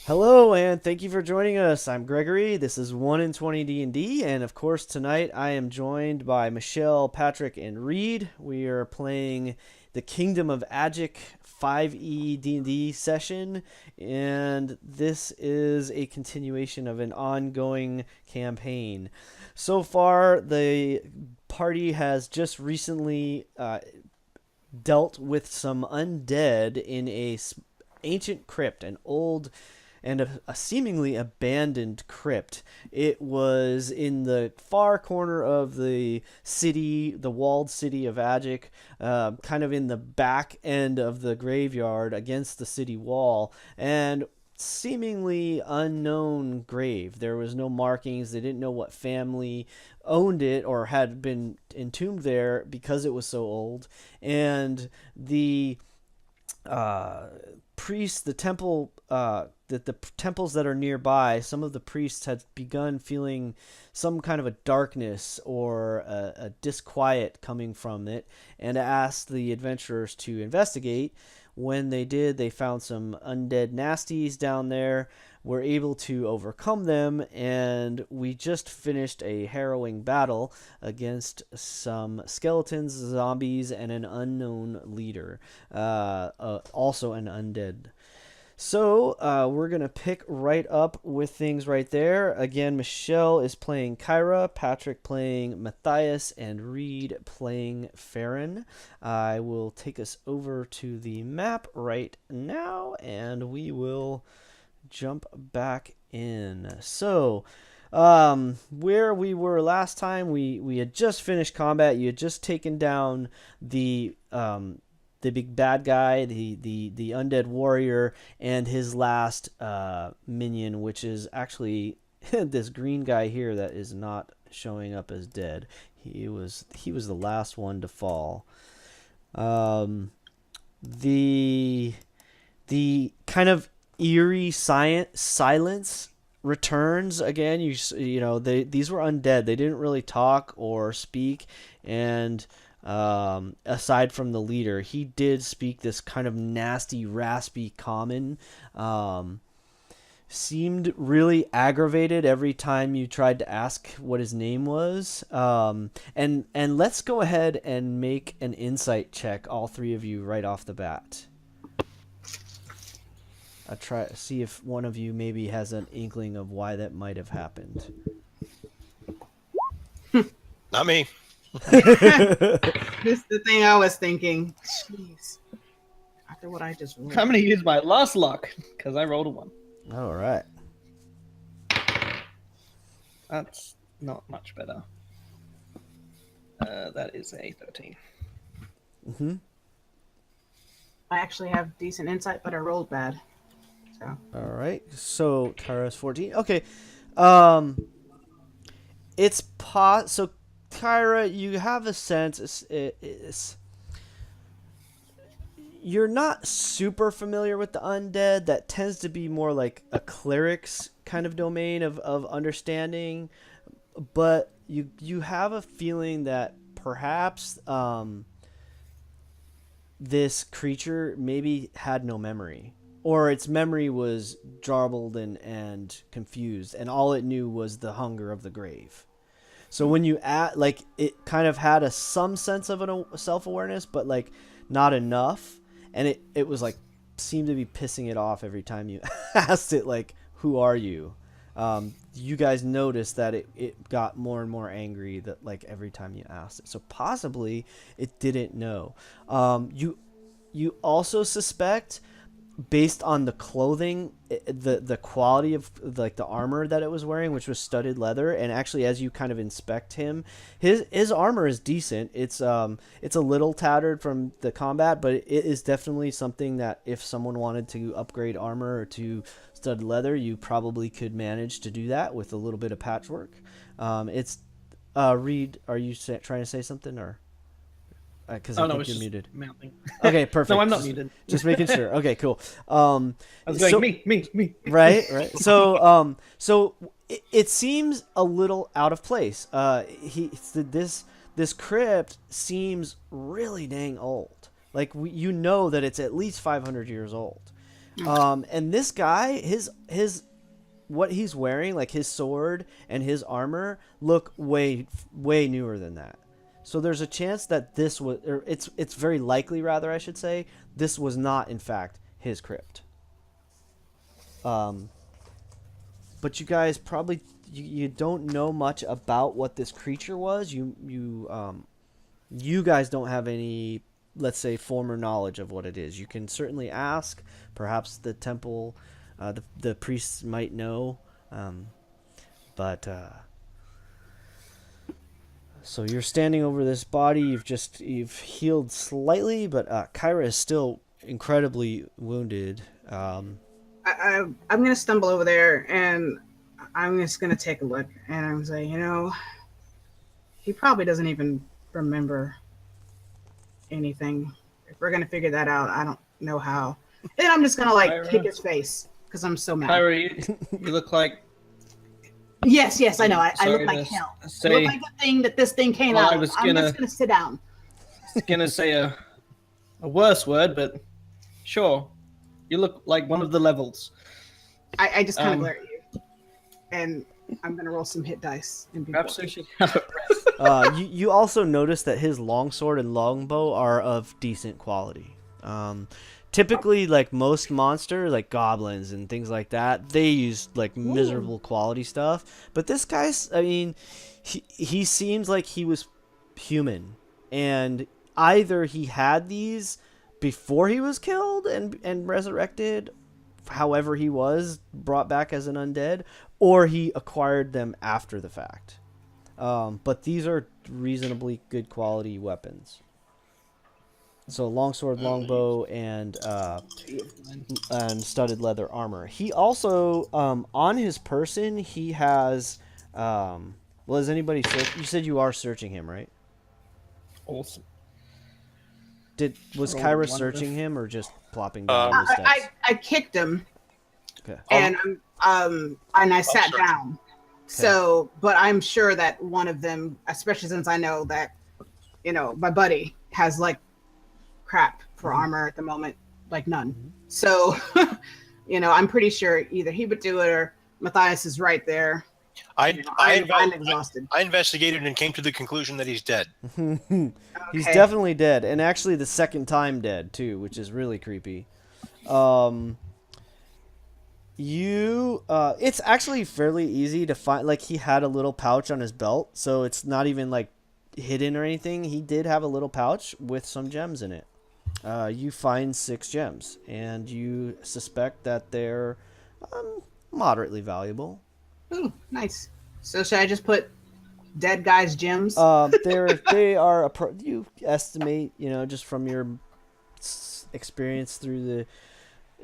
Hello and thank you for joining us. I'm Gregory. This is 1 in 20 D&D, and of course tonight I am joined by Michelle, Patrick, and Reed. We are playing the Kingdom of Agick 5e D&D session, and this is a continuation of an ongoing campaign. So far, the party has just recently dealt with some undead in a ancient crypt, an old and a seemingly abandoned crypt. It was in the far corner of the city, the walled city of Agick, kind of in the back end of the graveyard against the city wall, and seemingly unknown grave. There was no markings. They didn't know what family owned it or had been entombed there because it was so old. And the priests, the temple, the temples that are nearby, some of the priests had begun feeling some kind of a darkness or a disquiet coming from it, and asked the adventurers to investigate. When they did, they found some undead nasties down there, were able to overcome them, and we just finished a harrowing battle against some skeletons, zombies, and an unknown leader, also an undead. So we're going to pick right up with things right there. Again, Michelle is playing Kyra, Patrick playing Matthias, and Reed playing Farron. I will take us over to the map right now, and we will jump back in. So, where we were last time, we had just finished combat. You had just taken down the big bad guy, the undead warrior, and his last minion, which is actually this green guy here that is not showing up as dead. He was the last one to fall. The kind of eerie silence returns again. You know, these were undead. They didn't really talk or speak, and aside from the leader, he did speak this kind of nasty, raspy common. Seemed really aggravated every time you tried to ask what his name was. And let's go ahead and make an insight check, all three of you, right off the bat. I'll try to see if one of you maybe has an inkling of why that might have happened. Not me. This is the thing I was thinking. Jeez. After what I just rolled. I'm going to use my last luck because I rolled a 1. All right. That's not much better. That is a 13. Mm-hmm. I actually have decent insight, but I rolled bad. So. All right. So Kyra's 14. Okay. So Kyra, you have a sense. You're not super familiar with the undead. That tends to be more like a cleric's kind of domain of understanding. But you have a feeling that perhaps this creature maybe had no memory. Or its memory was jarbled and confused, and all it knew was the hunger of the grave. So when you add, like, it kind of had some sense of a self-awareness, but like not enough, and it was like seemed to be pissing it off every time you asked it, like, who are you? You guys noticed that it got more and more angry that like every time you asked it. So possibly it didn't know. You also suspect, based on the clothing, the quality of like the armor that it was wearing, which was studded leather, and actually as you kind of inspect him, his armor is decent. It's a little tattered from the combat, but it is definitely something that if someone wanted to upgrade armor or to studded leather, you probably could manage to do that with a little bit of patchwork. Reed, are you trying to say something, or? Because I think you're muted. Mounting. Okay, perfect. No, I'm not muted. Just making sure. Okay, cool. I was going, me. Right. So it seems a little out of place. This crypt seems really dang old. Like, you know that it's at least 500 years old. And this guy, his what he's wearing, like his sword and his armor, look way newer than that. So there's a chance that this was, or it's very likely, rather, I should say, this was not in fact his crypt. But you guys probably you don't know much about what this creature was. You guys don't have any, let's say, former knowledge of what it is. You can certainly ask. Perhaps the temple, the priests might know. But so you're standing over this body. You've healed slightly, but Kyra is still incredibly wounded. I'm gonna stumble over there and I'm just gonna take a look and I'm say, he probably doesn't even remember anything. If we're gonna figure that out, I don't know how. Then I'm just gonna Kyra. kick his face because I'm so mad. Kyra, you look like. Yes, I know. I look Sorry like to hell. I say- look like the thing that this thing came Well, out I of. was I'm gonna- just gonna sit down. Gonna say a worse word, but sure. You look like one of the levels. I just kind of Um, glare at you, and I'm gonna roll some hit dice. And be Perhaps bored. we should have a rest. You also notice that his longsword and longbow are of decent quality. Typically, like most monsters, like goblins and things like that, they use like miserable quality stuff. But this guy's, I mean, he seems like he was human, and either he had these before he was killed and resurrected, however he was brought back as an undead, or he acquired them after the fact. But these are reasonably good quality weapons. So longsword, longbow, and studded leather armor. He also, on his person, he has. Well, is anybody search? You said you are searching him, right? Awesome. Was Roll Kyra one searching him or just plopping down the steps? I kicked him, Okay. and I sat searching. down. So, but I'm sure that one of them, especially since I know that, my buddy has like crap for armor at the moment, like none. So, I'm pretty sure either he would do it or Matthias is right there. I'm exhausted. I investigated and came to the conclusion that he's dead. He's Okay. definitely dead, and actually the second time dead too, which is really creepy. It's actually fairly easy to find. Like, he had a little pouch on his belt, so it's not even like hidden or anything. He did have a little pouch with some gems in it. You find 6 gems, and you suspect that they're moderately valuable. Ooh, nice. So should I just put dead guy's gems? They are you estimate, just from your experience through the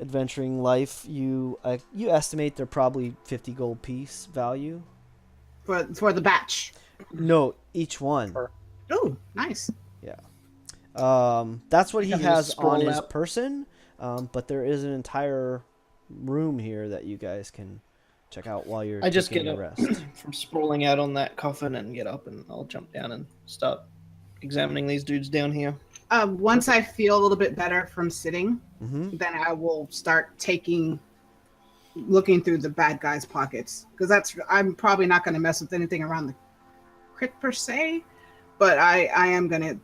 adventuring life, you estimate they're probably 50 gold piece value. for the batch. No, each one. Ooh, nice. That's what he Kind of has just on scroll his out. person. But there is an entire room here that you guys can check out while you're I just taking get a up rest. from sprawling out on that coffin and get up, and I'll jump down and start examining these dudes down here. Once I feel a little bit better from sitting, Mm-hmm. then I will start looking through the bad guy's pockets, because I'm probably not going to mess with anything around the crypt per se, but I am going to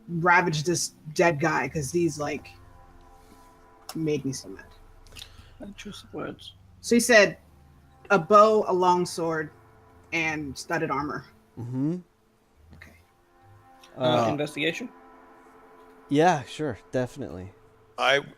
ravage this dead guy because he's like made me so mad. Choose words. So he said a bow, a long sword, and studded armor. Mm-hmm. Okay. Investigation. Yeah, sure, definitely.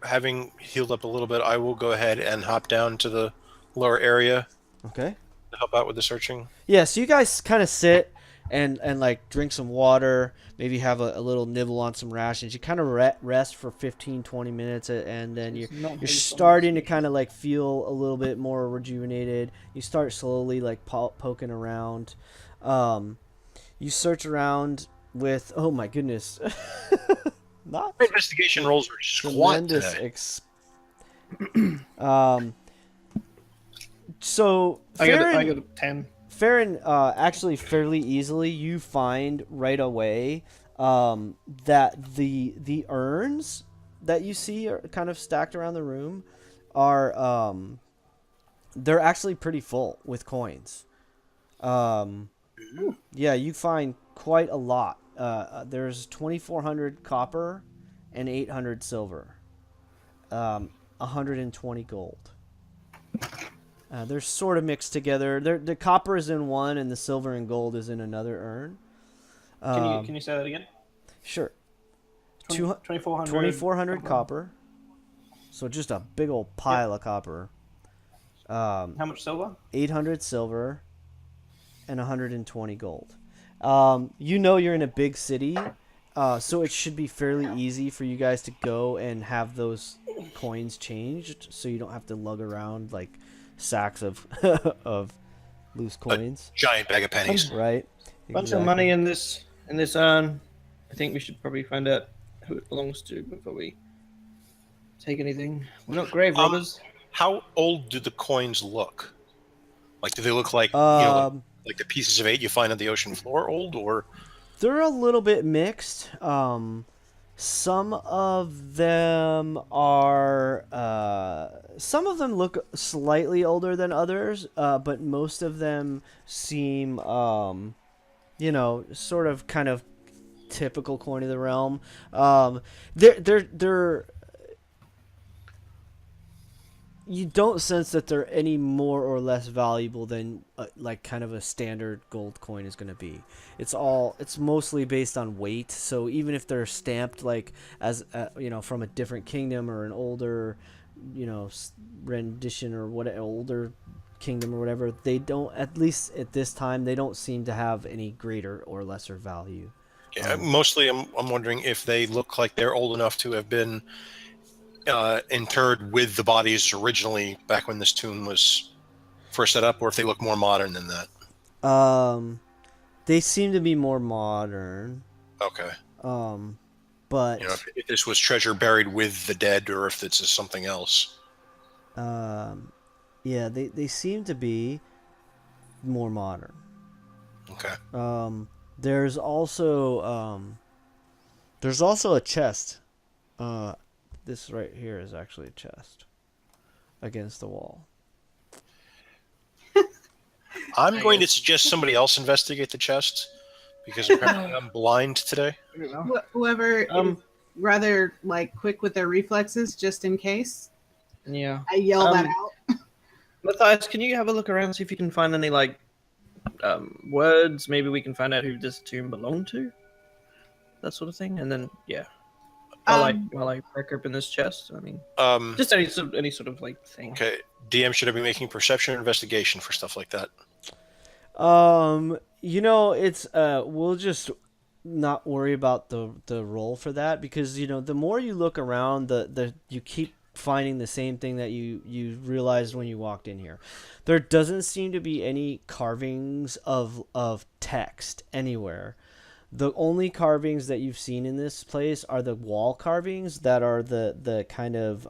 Having healed up a little bit, I will go ahead and hop down to the lower area Okay. to help out with the searching. Yeah, so you guys kind of sit and like drink some water, maybe have a little nibble on some rations. You kind of rest for 15-20 minutes, and then you're starting to kind of like feel a little bit more rejuvenated. You start slowly like poking around. You search around with, oh my goodness, not Investigation rolls are squat tremendous today. So I got a 10. Farron, actually fairly easily, you find right away that the urns that you see are kind of stacked around the room are they're actually pretty full with coins. Yeah, you find quite a lot. There's 2,400 copper and 800 silver, 120 gold. They're sort of mixed together. The copper is in one, and the silver and gold is in another urn. Can you say that again? Sure. 2,400. 2,400 copper. So just a big old pile of copper. How much silver? 800 silver and 120 gold. You know you're in a big city, so it should be fairly easy for you guys to go and have those coins changed, so you don't have to lug around like sacks of of loose coins. Giant bag of pennies. Right. Bunch of money in this urn. I think we should probably find out who it belongs to before we take anything. We're not grave robbers. How old do the coins look? Like, do they look like like the pieces of 8 you find on the ocean floor old, or? They're a little bit mixed. Some of them look slightly older than others, but most of them seem, sort of kind of typical coin of the realm. They're you don't sense that they're any more or less valuable than like kind of a standard gold coin is going to be. It's mostly based on weight. So even if they're stamped like as from a different kingdom or an older rendition or what older kingdom or whatever, they don't, at least at this time, they don't seem to have any greater or lesser value. Yeah, mostly I'm wondering if they look like they're old enough to have been interred with the bodies originally back when this tomb was first set up, or if they look more modern than that. They seem to be more modern. Okay. But if this was treasure buried with the dead, or if it's something else. Yeah, they seem to be more modern. Okay. There's also a chest. This right here is actually a chest against the wall. I'm going to suggest somebody else investigate the chest, because apparently I'm blind today. Whoever is rather like quick with their reflexes, just in case. Yeah. I yell that out. Matthias, can you have a look around, see if you can find any words? Maybe we can find out who this tomb belonged to. That sort of thing, and then while I crack open this chest, I mean, just any sort of like thing. Okay, DM, should I be making perception or investigation for stuff like that? It's we'll just not worry about the roll for that, because the more you look around, the you keep finding the same thing that you realized when you walked in here. There doesn't seem to be any carvings of text anywhere. The only carvings that you've seen in this place are the wall carvings that are the kind of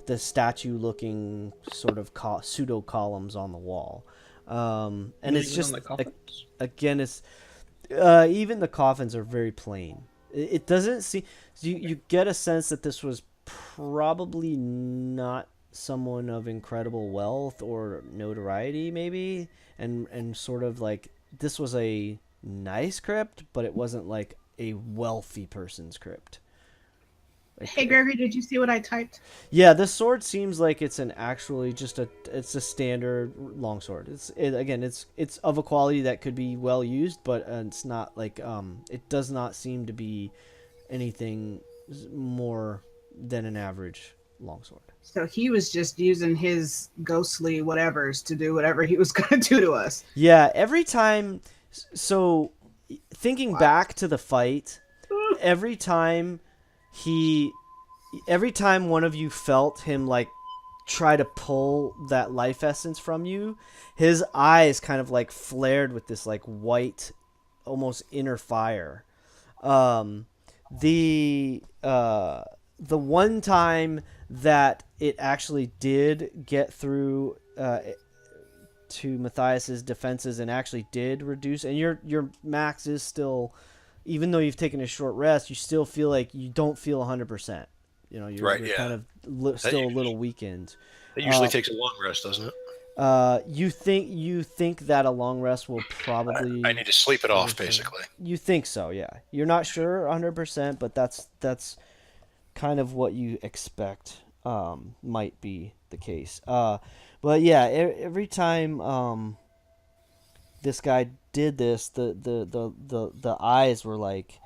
the statue looking sort of pseudo columns on the wall. And it's just again, it's even the coffins are very plain. It doesn't seem, you get a sense that this was probably not someone of incredible wealth or notoriety, maybe, and sort of like this was a nice crypt, but it wasn't like a wealthy person's crypt. Hey Gregory, did you see what I typed? Yeah, this sword seems like it's it's a standard longsword. It's of a quality that could be well used, but it's not like it does not seem to be anything more than an average longsword. So he was just using his ghostly whatevers to do whatever he was going to do to us. Yeah, every time. So thinking back to the fight, every time one of you felt him like try to pull that life essence from you, his eyes kind of like flared with this like white, almost inner fire. The one time that it actually did get through to Matthias's defenses and actually did reduce, and your max is still, even though you've taken a short rest, you still feel like you don't feel 100%. you're kind of still a little weakened. It usually takes a long rest, doesn't it? You think that a long rest will probably. I need to sleep it off, basically. You think so, yeah. You're not sure 100%, but that's kind of what you expect might be the case. But yeah, every time this guy did this, the eyes were like.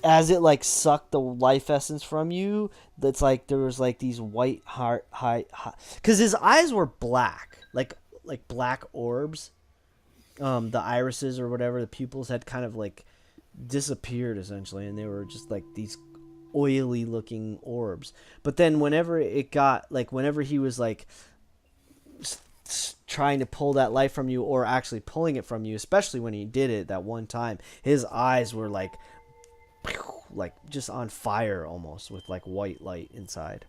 As it like sucked the life essence from you, that's like there was like these white because his eyes were black, like black orbs. The irises or whatever, the pupils had kind of like disappeared essentially, and they were just like these oily looking orbs. But then whenever he was like trying to pull that life from you, or actually pulling it from you, especially when he did it that one time, his eyes were like just on fire almost, with like white light inside.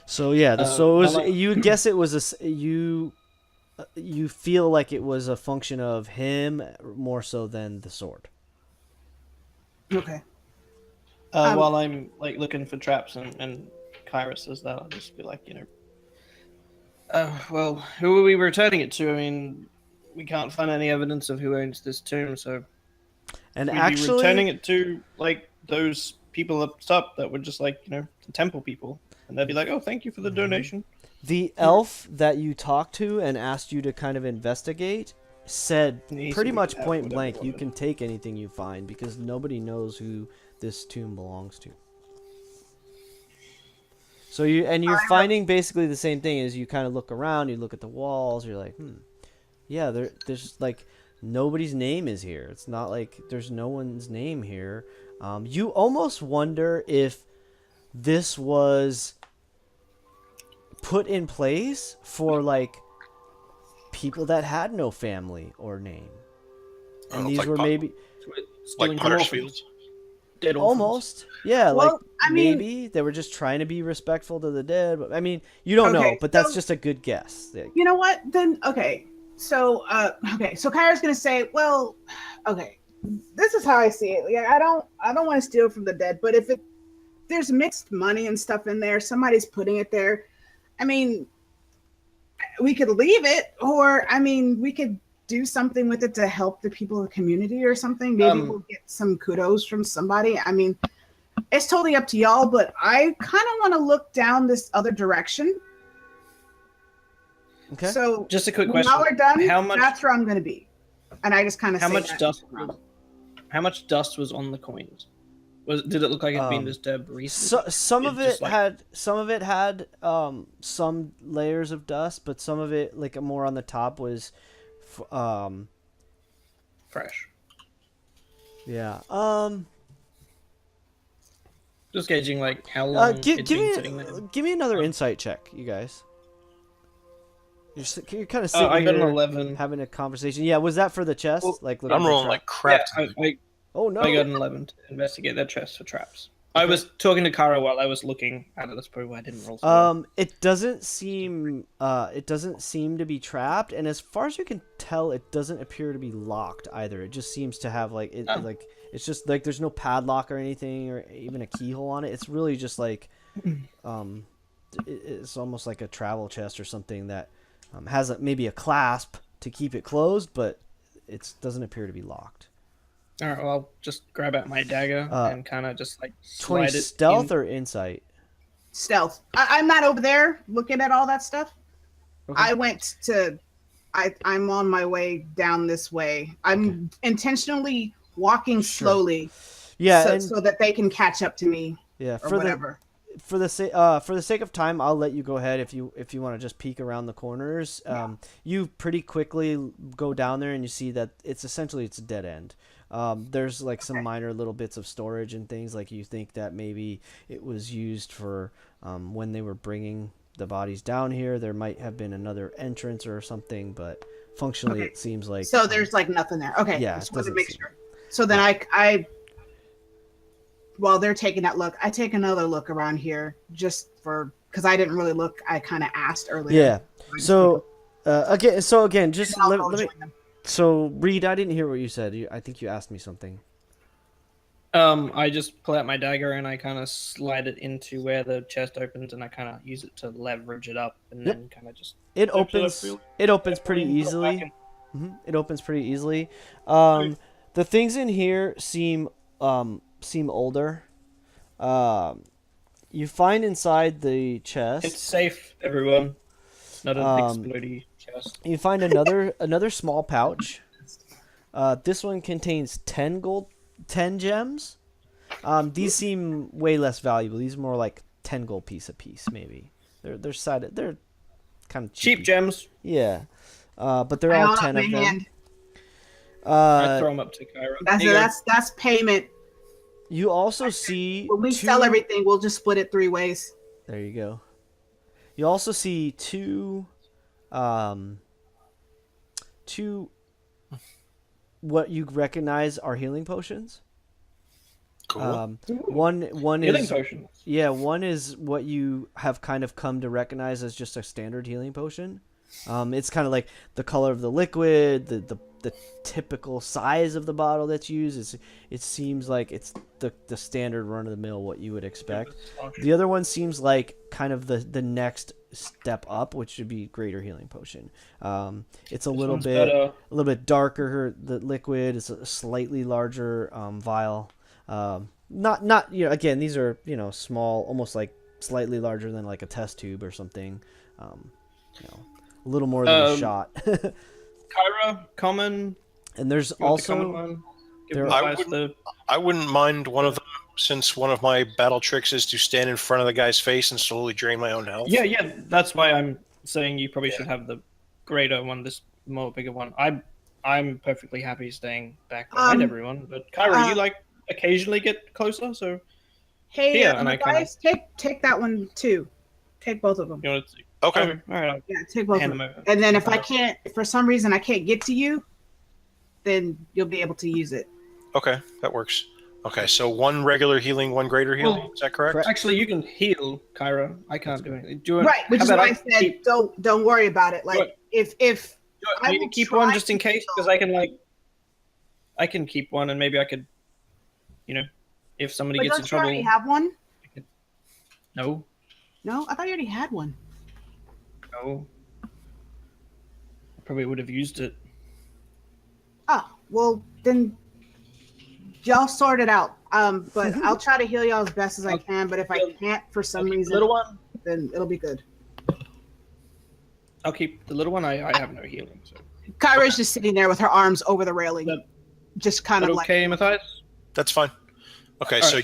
So yeah, so it was, you guess it was you feel like it was a function of him more so than the sword. Okay. While I'm like looking for traps and Kyra says that, I'll just be like, well, who are we returning it to? I mean, we can't find any evidence of who owns this tomb, so. And we'd actually, be returning it to like those people up top that were just like the temple people, and they'd be like, "Oh, thank you for the donation." The elf that you talked to and asked you to kind of investigate said pretty much point blank, you can take anything you find because nobody knows who this tomb belongs to. So you're finding basically the same thing as you kind of look around, you look at the walls, you're like, yeah, there's like. Nobody's name is here. It's not like there's no one's name here. You almost wonder if this was put in place for like people that had no family or name, and these were maybe like Huddersfield. Almost, yeah. Well, like maybe they were just trying to be respectful to the dead. But I mean, you don't know. But that's just a good guess. You know what? Then okay. So, so Kyra's gonna say, well, okay, this is how I see it. Yeah, I don't want to steal from the dead, but if there's mixed money and stuff in there, somebody's putting it there. I mean, we could leave it, or I mean, we could do something with it to help the people of the community or something. Maybe we'll get some kudos from somebody. I mean, it's totally up to y'all, but I kind of want to look down this other direction. Okay. So just a quick question. Now we're done. How much? That's where I'm going to be, and I just kind of how much dust? How much dust was on the coins? Did it look like it'd been disturbed recently? Some of it had some layers of dust, but some of it, like more on the top, was fresh. Yeah. Just gauging like how long it's been sitting there. Give me another insight check, you guys. You're kind of sitting I got here an 11. having a conversation. Yeah, was that for the chest? Well, like I'm rolling like crap. Yeah, oh no! I got an 11 to investigate that chest for traps. Okay. I was talking to Kara while I was looking at it. That's probably why I didn't roll. It doesn't seem to be trapped, and as far as you can tell, it doesn't appear to be locked either. It just seems to have like it's just like there's no padlock or anything, or even a keyhole on it. It's really just like it's almost like a travel chest or something that has maybe a clasp to keep it closed, but it doesn't appear to be locked. All right, well, I'll just grab out my dagger and kind of just like slide 20 it stealth in. or insight? Stealth. I'm not over there looking at all that stuff. Okay. I'm on my way down this way. I'm intentionally walking slowly, so that they can catch up to me. Yeah, or whatever. For the sake of time, I'll let you go ahead if you want to just peek around the corners. You pretty quickly go down there and you see that it's a dead end. There's like some minor little bits of storage and things, like you think that maybe it was used for when they were bringing the bodies down here. There might have been another entrance or something, but functionally it seems like so there's like nothing there. Okay, yeah, just wanted to make sure. So then I while they're taking that look, I take another look around here just because I didn't really look. I kind of asked earlier. Yeah. So again, just let me So, Reed, I didn't hear what you said. I think you asked me something. I just pull out my dagger and I kind of slide it into where the chest opens, and I kind of use it to leverage it up, and then kind of just. It opens pretty easily. It opens pretty easily. The things in here seem older. You find inside the chest. It's safe, everyone. It's not an explodey chest. You find another small pouch. This one contains 10 gems. These seem way less valuable. These are more like 10 gold piece a piece, maybe. They're kind of cheap gems. Yeah. But they're all 10 of them. I throw them up to Kyra. That's payment. You also see when we sell everything, we'll just split it 3 ways. There you go. You also see two what you recognize are healing potions. Cool. One healing is potions. Yeah, one is what you have kind of come to recognize as just a standard healing potion. It's kind of like the color of the liquid, the typical size of the bottle that's used. It seems like it's the standard run of the mill what you would expect. The other one seems like kind of the next step up, which should be greater healing potion. It's a little bit darker. The liquid is a slightly larger vial. Not again, these are small, almost like slightly larger than like a test tube or something. A little more than a shot. Kyra, common. And there's also I wouldn't mind one of them, since one of my battle tricks is to stand in front of the guy's face and slowly drain my own health. Yeah. That's why I'm saying you probably should have the greater one, this more bigger one. I'm perfectly happy staying back behind everyone, but Kyra, you occasionally get closer, so. Hey, guys, take that one too. Take both of them. You want to Okay. All right. Yeah, take both of them. And then if for some reason I can't get to you, then you'll be able to use it. Okay, that works. Okay, so one regular healing, one greater healing. Is that correct? Actually, you can heal, Kyra. I can't do anything. Which is why I said don't worry about it. Like if I need to keep one just in case, because I can keep one, and maybe I could, if somebody gets in trouble. Don't you already have one? No. No, I thought you already had one. No. I probably would have used it. Oh, well, then y'all sort it out. But I'll try to heal y'all as best as I can, but if I can't for some reason, little one, then it'll be good. I'll keep the little one. I have no healing. So. Kyra's just sitting there with her arms over the railing. Just kind of like... Okay, Matthias? That's fine. Okay, so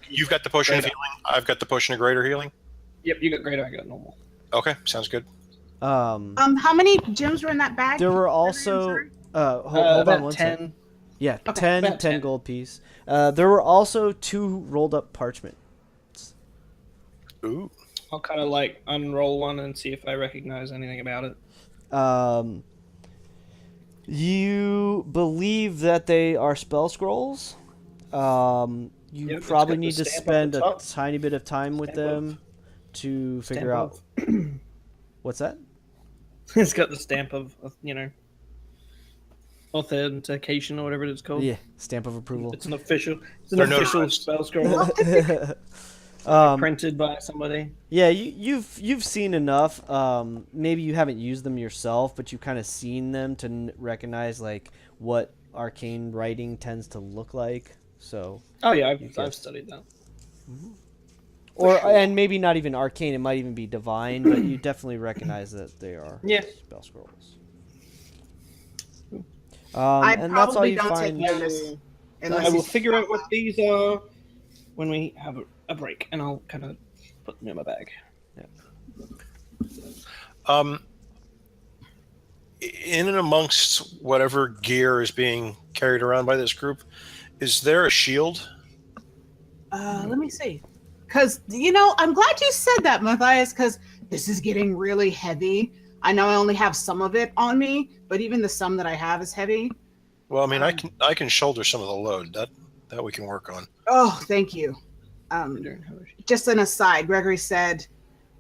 you've got the potion of healing. I've got the potion of greater healing. Yep, you got greater, I got normal. Okay, sounds good. How many gems were in that bag? There were also hold on one 10. second. Yeah, okay, 10 gold piece. There were also 2 rolled up parchment. Ooh. I'll kind of unroll one and see if I recognize anything about it. You believe that they are spell scrolls. You probably need to spend a tiny bit of time with them to figure out. What's that? It's got the stamp of authentication or whatever it's called. Yeah, stamp of approval. It's an official spell scroll. Printed by somebody. Yeah, you've seen enough. Maybe you haven't used them yourself, but you've kind of seen them to recognize what arcane writing tends to look like. So. Oh yeah, I've studied that. Mm-hmm. And maybe not even arcane. It might even be divine, but you definitely recognize that they are spell scrolls. And that's all you find. I will figure out what these are when we have a break, and I'll kind of put them in my bag. Yeah. In and amongst whatever gear is being carried around by this group, is there a shield? Let me see. Because, I'm glad you said that, Matthias, because this is getting really heavy. I know I only have some of it on me, but even the some that I have is heavy. Well, I mean, I can shoulder some of the load. That we can work on. Oh, thank you. Just an aside, Gregory said,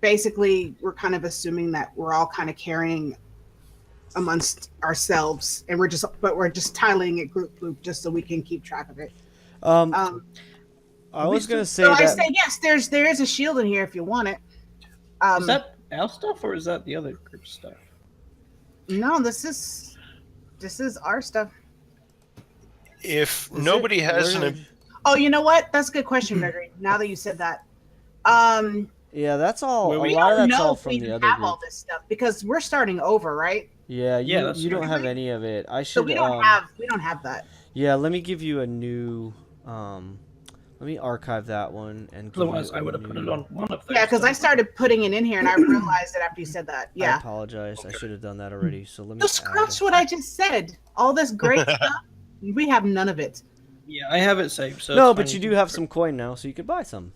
basically, we're kind of assuming that we're all kind of carrying amongst ourselves, and we're just tiling it group loop just so we can keep track of it. I was gonna say so that. I say yes. There is a shield in here if you want it. Is that our stuff or is that the other group stuff? No, this is our stuff. If nobody has Oh, you know what? That's a good question, Gregory. Now that you said that. Yeah, that's all. Well, A we lot of don't that's know all if from we the even other have group. all this stuff because we're starting over, right? Yeah, Yeah, that's you don't true. have any of it. I should. So we don't have that. Yeah, let me give you a new. Let me archive that one and give Otherwise, you I a would have put it new- on one of those. Yeah, because I started putting it in here and I realized it after you said that. I Yeah. apologize. I should have done that already. So let me. Just scratch what I just said. All this great stuff. We have none of it. Yeah, I have it saved. So No, it's but fine. you do have some coin now, so you could buy some.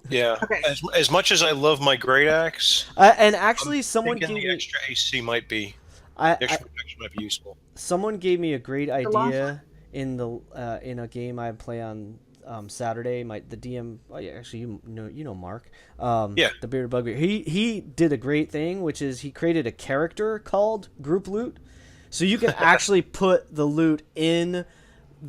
Yeah. Okay. As much as I love my great axe, And actually, someone gave thinking the me. extra AC might be I, extra protection might be useful. someone gave me a great The long idea in a game I play on Saturday. The DM. Oh yeah, actually you know Mark. Yeah. The bearded bugbear. He did a great thing, which is he created a character called Group Loot, so you can actually put the loot in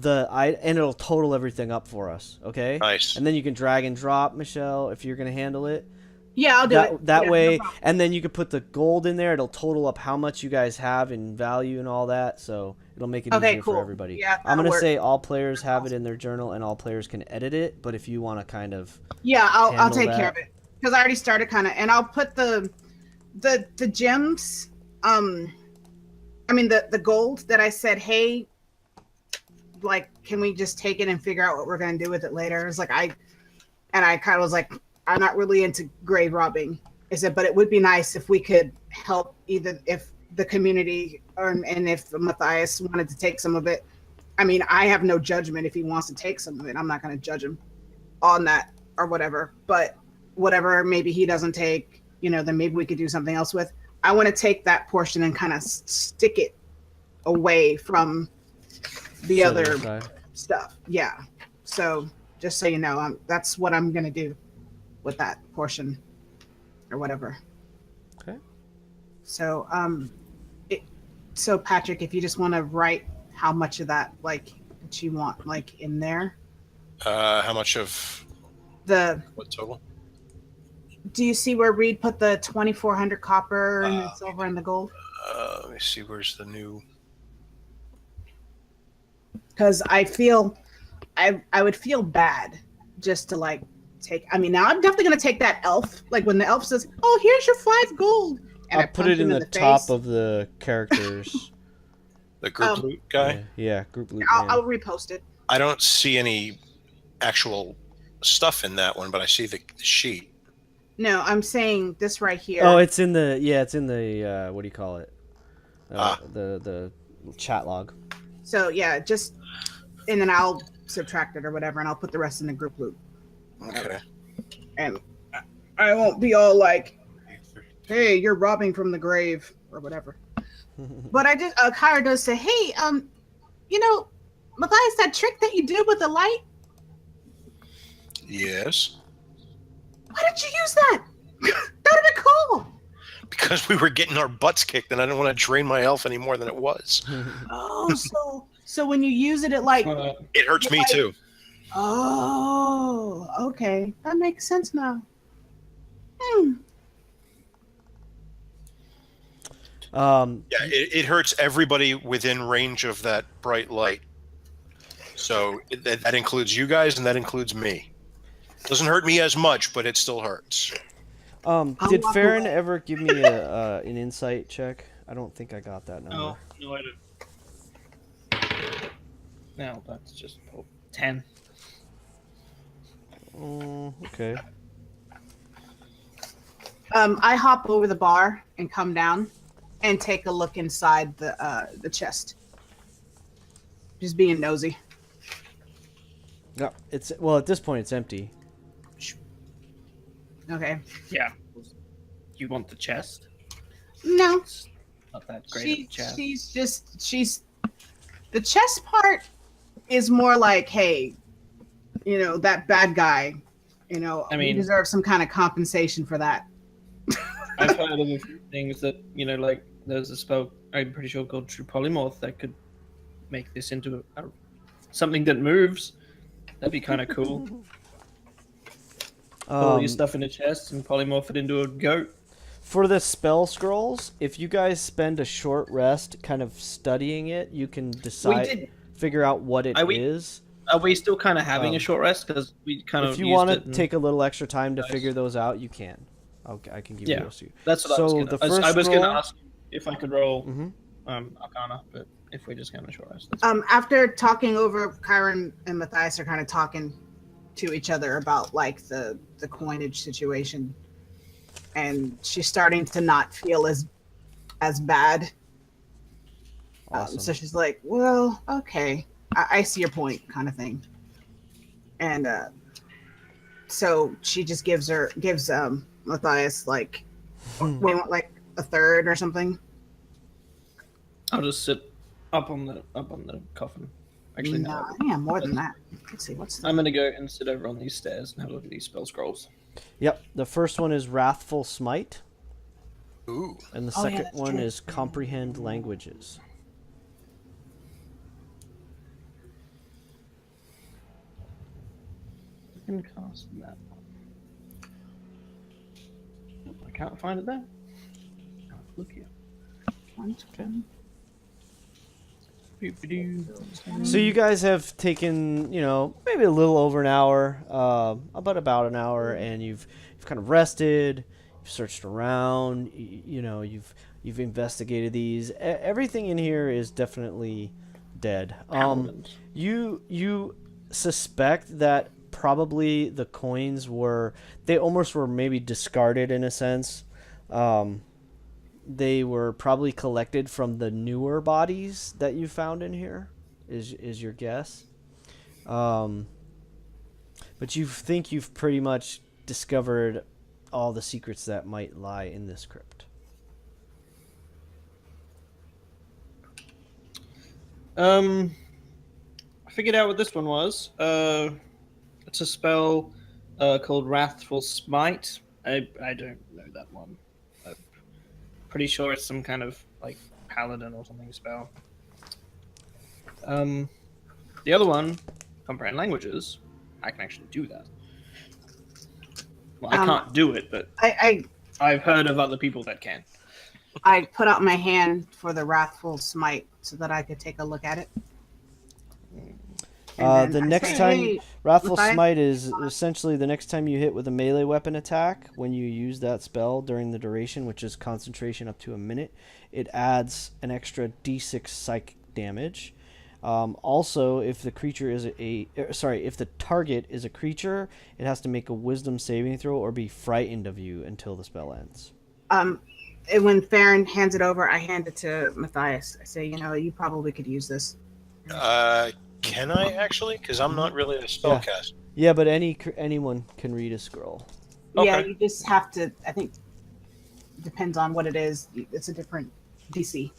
and it'll total everything up for us. Okay. Nice. And then you can drag and drop, Michelle, if you're gonna handle it. Yeah, I'll do it. That Yeah, way, no problem. and then you can put the gold in there. It'll total up how much you guys have in value and all that. So it'll make it easier cool. for everybody. Yeah, I'm gonna that'll work. say all players have it in their journal and all players can edit it. But if you want to kind of Yeah, I'll handle take care that. of it because I already started kind of, and I'll put the gems. I mean the gold that I said, hey, like, can we just take it and figure out what we're gonna do with it later? It's like I kind of was like, I'm not really into grave robbing. I said, but it would be nice if we could help either if the community and if Matthias wanted to take some of it. I mean, I have no judgment if he wants to take some of it. I'm not going to judge him on that or whatever. But whatever maybe he doesn't take, then maybe we could do something else with. I want to take that portion and kind of stick it away from the set it other aside. stuff. Yeah. So just so you know, that's what I'm going to do with that portion or whatever. Okay. So, so Patrick, if you just want to write how much of that, that you want, in there. How much of what total? Do you see where Reed put the 2,400 copper and the silver and the gold? Let me see. Where's the new? Because I feel, I would feel bad just to take. I mean, now I'm definitely gonna take that elf. When the elf says, "Oh, here's your 5 gold," and I I'll put punch it in him the face. top of the characters. The group loot guy? Yeah, Group Loot. I'll repost it. I don't see any actual stuff in that one, but I see the sheet. No, I'm saying this right here. Oh, it's in the what do you call it? The chat log. So yeah, and then I'll subtract it or whatever, and I'll put the rest in the group loot. Okay. And I won't be all like, "Hey, you're robbing from the grave" or whatever. But I just Kyra does say, "Hey, Matthias, that trick that you did with the light, Yes. why did you use that? That'd be cool." Because we were getting our butts kicked, and I didn't want to drain my elf any more than it was. Oh, so when you use it, It hurts me too. Oh, okay, that makes sense now. Yeah, it hurts everybody within range of that bright light. So that includes you guys, and that includes me. Doesn't hurt me as much, but it still hurts. Did Farron ever give me an insight check? I don't think I got that number. No, I didn't. No, that's just 10. Okay. I hop over the bar and come down and take a look inside the chest. Just being nosy. No, at this point it's empty. Okay. Yeah. You want the chest? No, It's not that great of a chest. she's the chest part is more like, hey, that bad guy, I we mean- deserve some kind of compensation for that. I've heard of a few things that, there's a spell I'm pretty sure called True Polymorph that could make this into something that moves. That'd be kind of cool. Put all your stuff in a chest and polymorph it into a goat. For the spell scrolls, if you guys spend a short rest kind of studying it, you can decide, figure out what it is. Are we still kind of having a short rest? Because we kind of if you want to take a little extra time to figure those out, you can. Okay, I can give you those to you. That's what I was going to ask you if I could roll Arcana, but if we're just going to short rest. After talking over, Kyron and Matthias are kind of talking to each other about like the coinage situation, and she's starting to not feel as bad. Awesome. So she's like, "Well, okay, I see your point," kind of thing. And so she just gives Matthias like we want like a third or something. I'll just sit up on the coffin. Actually, no. Yeah, more than that. Let's see, I'm gonna go and sit over on these stairs and have a look at these spell scrolls. Yep, the first one is Wrathful Smite. Ooh. And the second one is Comprehend Languages. I can cast that one. I can't find it there. Look here. Okay. So you guys have taken, maybe a little over an hour, about an hour, and you've kind of rested, you've searched around, you've investigated these. Everything in here is definitely dead. You suspect that probably the coins were maybe discarded in a sense. They were probably collected from the newer bodies that you found in here, is your guess. But you think you've pretty much discovered all the secrets that might lie in this crypt. I figured out what this one was. It's a spell called Wrathful Smite. I don't know that one. Pretty sure it's some kind of like paladin or something spell. The other one, Comprehend Languages, I can actually do that. Well, I can't do it, but I've heard of other people that can. I put out my hand for the Wrathful Smite so that I could take a look at it. The next time, Wrathful Smite is essentially the next time you hit with a melee weapon attack, when you use that spell during the duration, which is concentration up to a minute, it adds an extra d6 psychic damage. Also, if the creature is if the target is a creature, it has to make a Wisdom saving throw or be frightened of you until the spell ends. When Farron hands it over, I hand it to Matthias. I say, you probably could use this. Can I actually? Because I'm not really a spellcaster. Yeah, but anyone can read a scroll. Yeah, you just have to. I think depends on what it is. It's a different DC.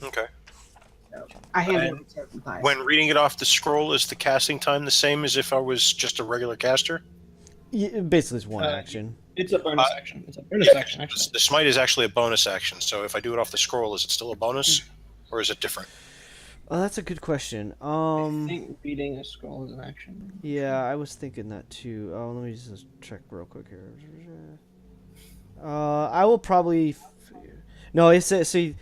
Okay. I hand it to Matthias. When reading it off the scroll, is the casting time the same as if I was just a regular caster? Yeah, basically, it's one action. It's a bonus action. It's a bonus action, actually. The smite is actually a bonus action. So if I do it off the scroll, is it still a bonus, or is it different? Oh, that's a good question. I think reading a scroll is an action. Yeah, I was thinking that too. Oh, let me just check real quick here. I will probably. No, it says see.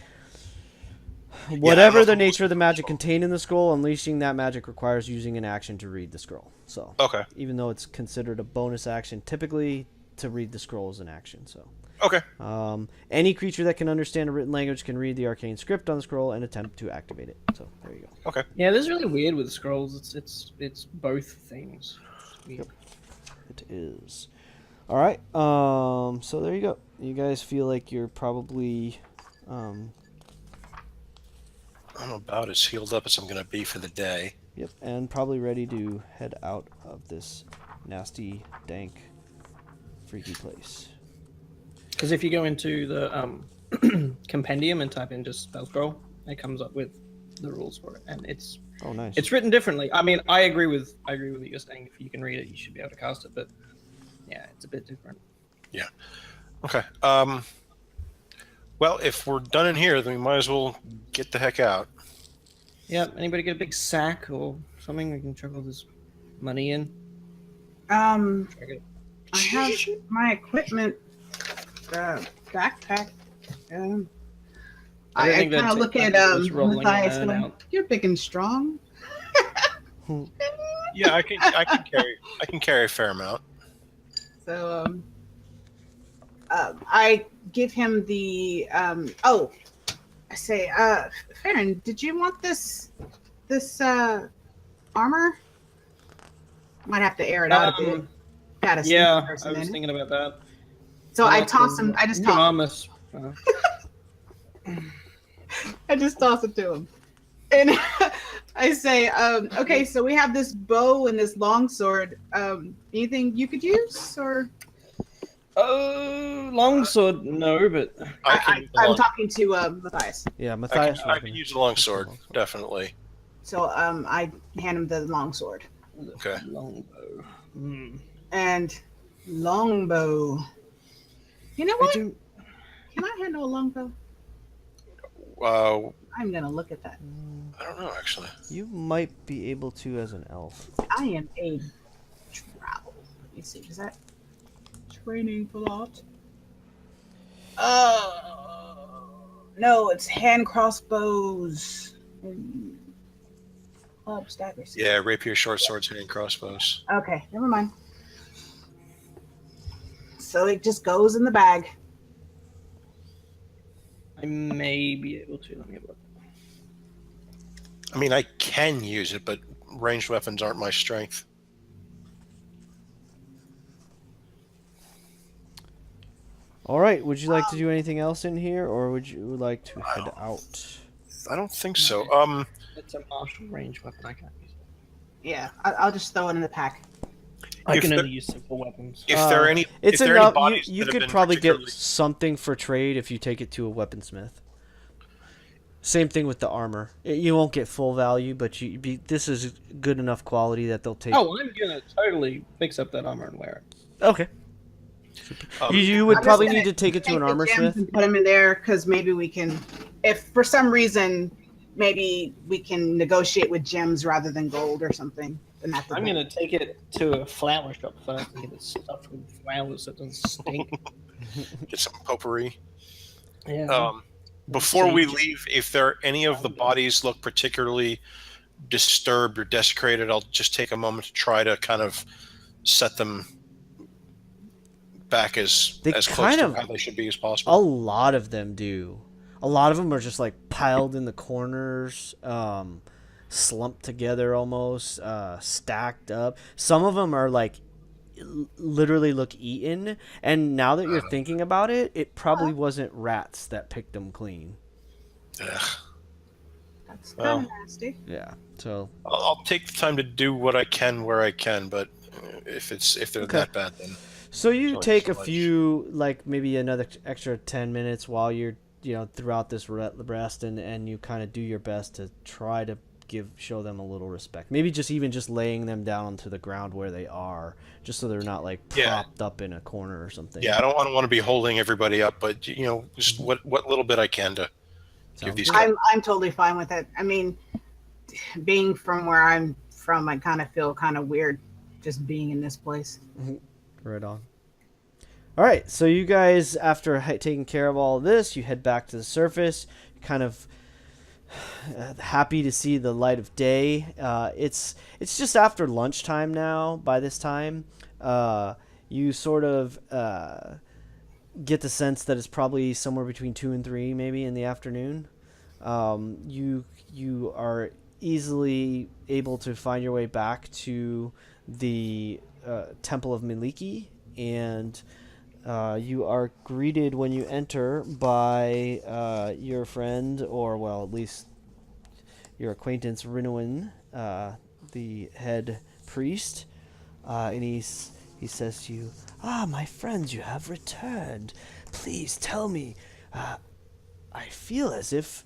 Whatever the nature of the magic contained in the scroll, unleashing that magic requires using an action to read the scroll. So, even though it's considered a bonus action, typically to read the scroll is an action. So, any creature that can understand a written language can read the arcane script on the scroll and attempt to activate it. So, there you go. Okay. Yeah, this is really weird with scrolls. It's both things. Yep. It is. All right. So there you go. You guys feel like you're probably. I'm about as healed up as I'm going to be for the day. Yep, and probably ready to head out of this nasty, dank, freaky place. Because if you go into the compendium and type in just spell scroll, it comes up with the rules for it, and it's nice. It's written differently. I mean, I agree with what you're saying. If you can read it, you should be able to cast it. But yeah, it's a bit different. Yeah. Okay. Well, if we're done in here, then we might as well get the heck out. Yeah. Anybody get a big sack or something we can chuck all this money in? I have Jeez. my equipment backpack. I don't I think kind that of look at just rolling Matthias in and going, out. "You're big and strong." Yeah, I can carry a fair amount. So I give him the I say, Farron, did you want this armor? Might have to air it out a bit. Got a Yeah, person I was in it. thinking about that. So I toss him. I just toss. I just toss it to him, and I say, "Okay, so we have this bow and this longsword. Anything you could use, or?" Longsword, no, but I'm talking to Matthias. Yeah, Matthias. I can use the longsword, definitely. So I hand him the longsword. Okay. longbow. And longbow. You know what? Can I handle a longbow? I'm gonna look at that. I don't know, actually. You might be able to as an elf. I am a drow. Let me see. Is that training for that? No, it's hand crossbows and clubs, daggers. Yeah, rapier, short swords, and crossbows. Okay, never mind. So it just goes in the bag. I may be able to. Let me have a look. I mean, I can use it, but ranged weapons aren't my strength. All right. Would you like to do anything else in here, or would you like to head out? I don't think so. It's a martial range weapon. I can't use it. Yeah, I'll just throw it in the pack. I If can there- only use simple weapons. If there are any, It's if there are any enough. bodies You that have could been probably get particularly- something for trade if you take it to a weaponsmith. Same thing with the armor. You won't get full value, but this is good enough quality that they'll take. Oh, I'm gonna totally fix up that armor and wear it. Okay. Um, You would I'm probably just need to take it to an the armor gems smith. and put them in there because maybe we can, if for some reason, maybe we can negotiate with gems rather than gold or something. Then that's I'm gonna take it to a flower shop first and get it stuffed with flowers so it doesn't stink. get some potpourri. Yeah. Before we leave, if there are any of the bodies look particularly disturbed or desecrated, I'll just take a moment to try to kind of set them back as close to how they should be as A possible. lot of them do. A lot of them are just like piled in the corners, slumped together almost, stacked up. Some of them are like literally look eaten. And now that you're thinking about it, it probably wasn't rats that picked them clean. Ugh. That's Well. kind of nasty. Yeah. So I'll take the time to do what I can where I can, but if they're Okay. that bad, then So you Only take a so much. few, like maybe another extra 10 minutes while you're, throughout this rest, and you kind of do your best to try to show them a little respect. Maybe just laying them down onto the ground where they are, just so they're not like propped up in a corner or something. yeah, I don't want to be holding everybody up, but just what little bit I can to give these guys. I'm totally fine with it. I mean, being from where I'm from, I kind of feel kind of weird just being in this place. Right on. All right, so you guys, after taking care of all of this, you head back to the surface, kind of happy to see the light of day. It's just after lunchtime now. By this time, you sort of get the sense that it's probably somewhere between 2 and 3, maybe in the afternoon. You are easily able to find your way back to the Temple of Miliki, and you are greeted when you enter by your friend, or well, at least your acquaintance Rinowin, the head priest, and he says to you, "Ah, my friends, you have returned. Please tell me. I feel as if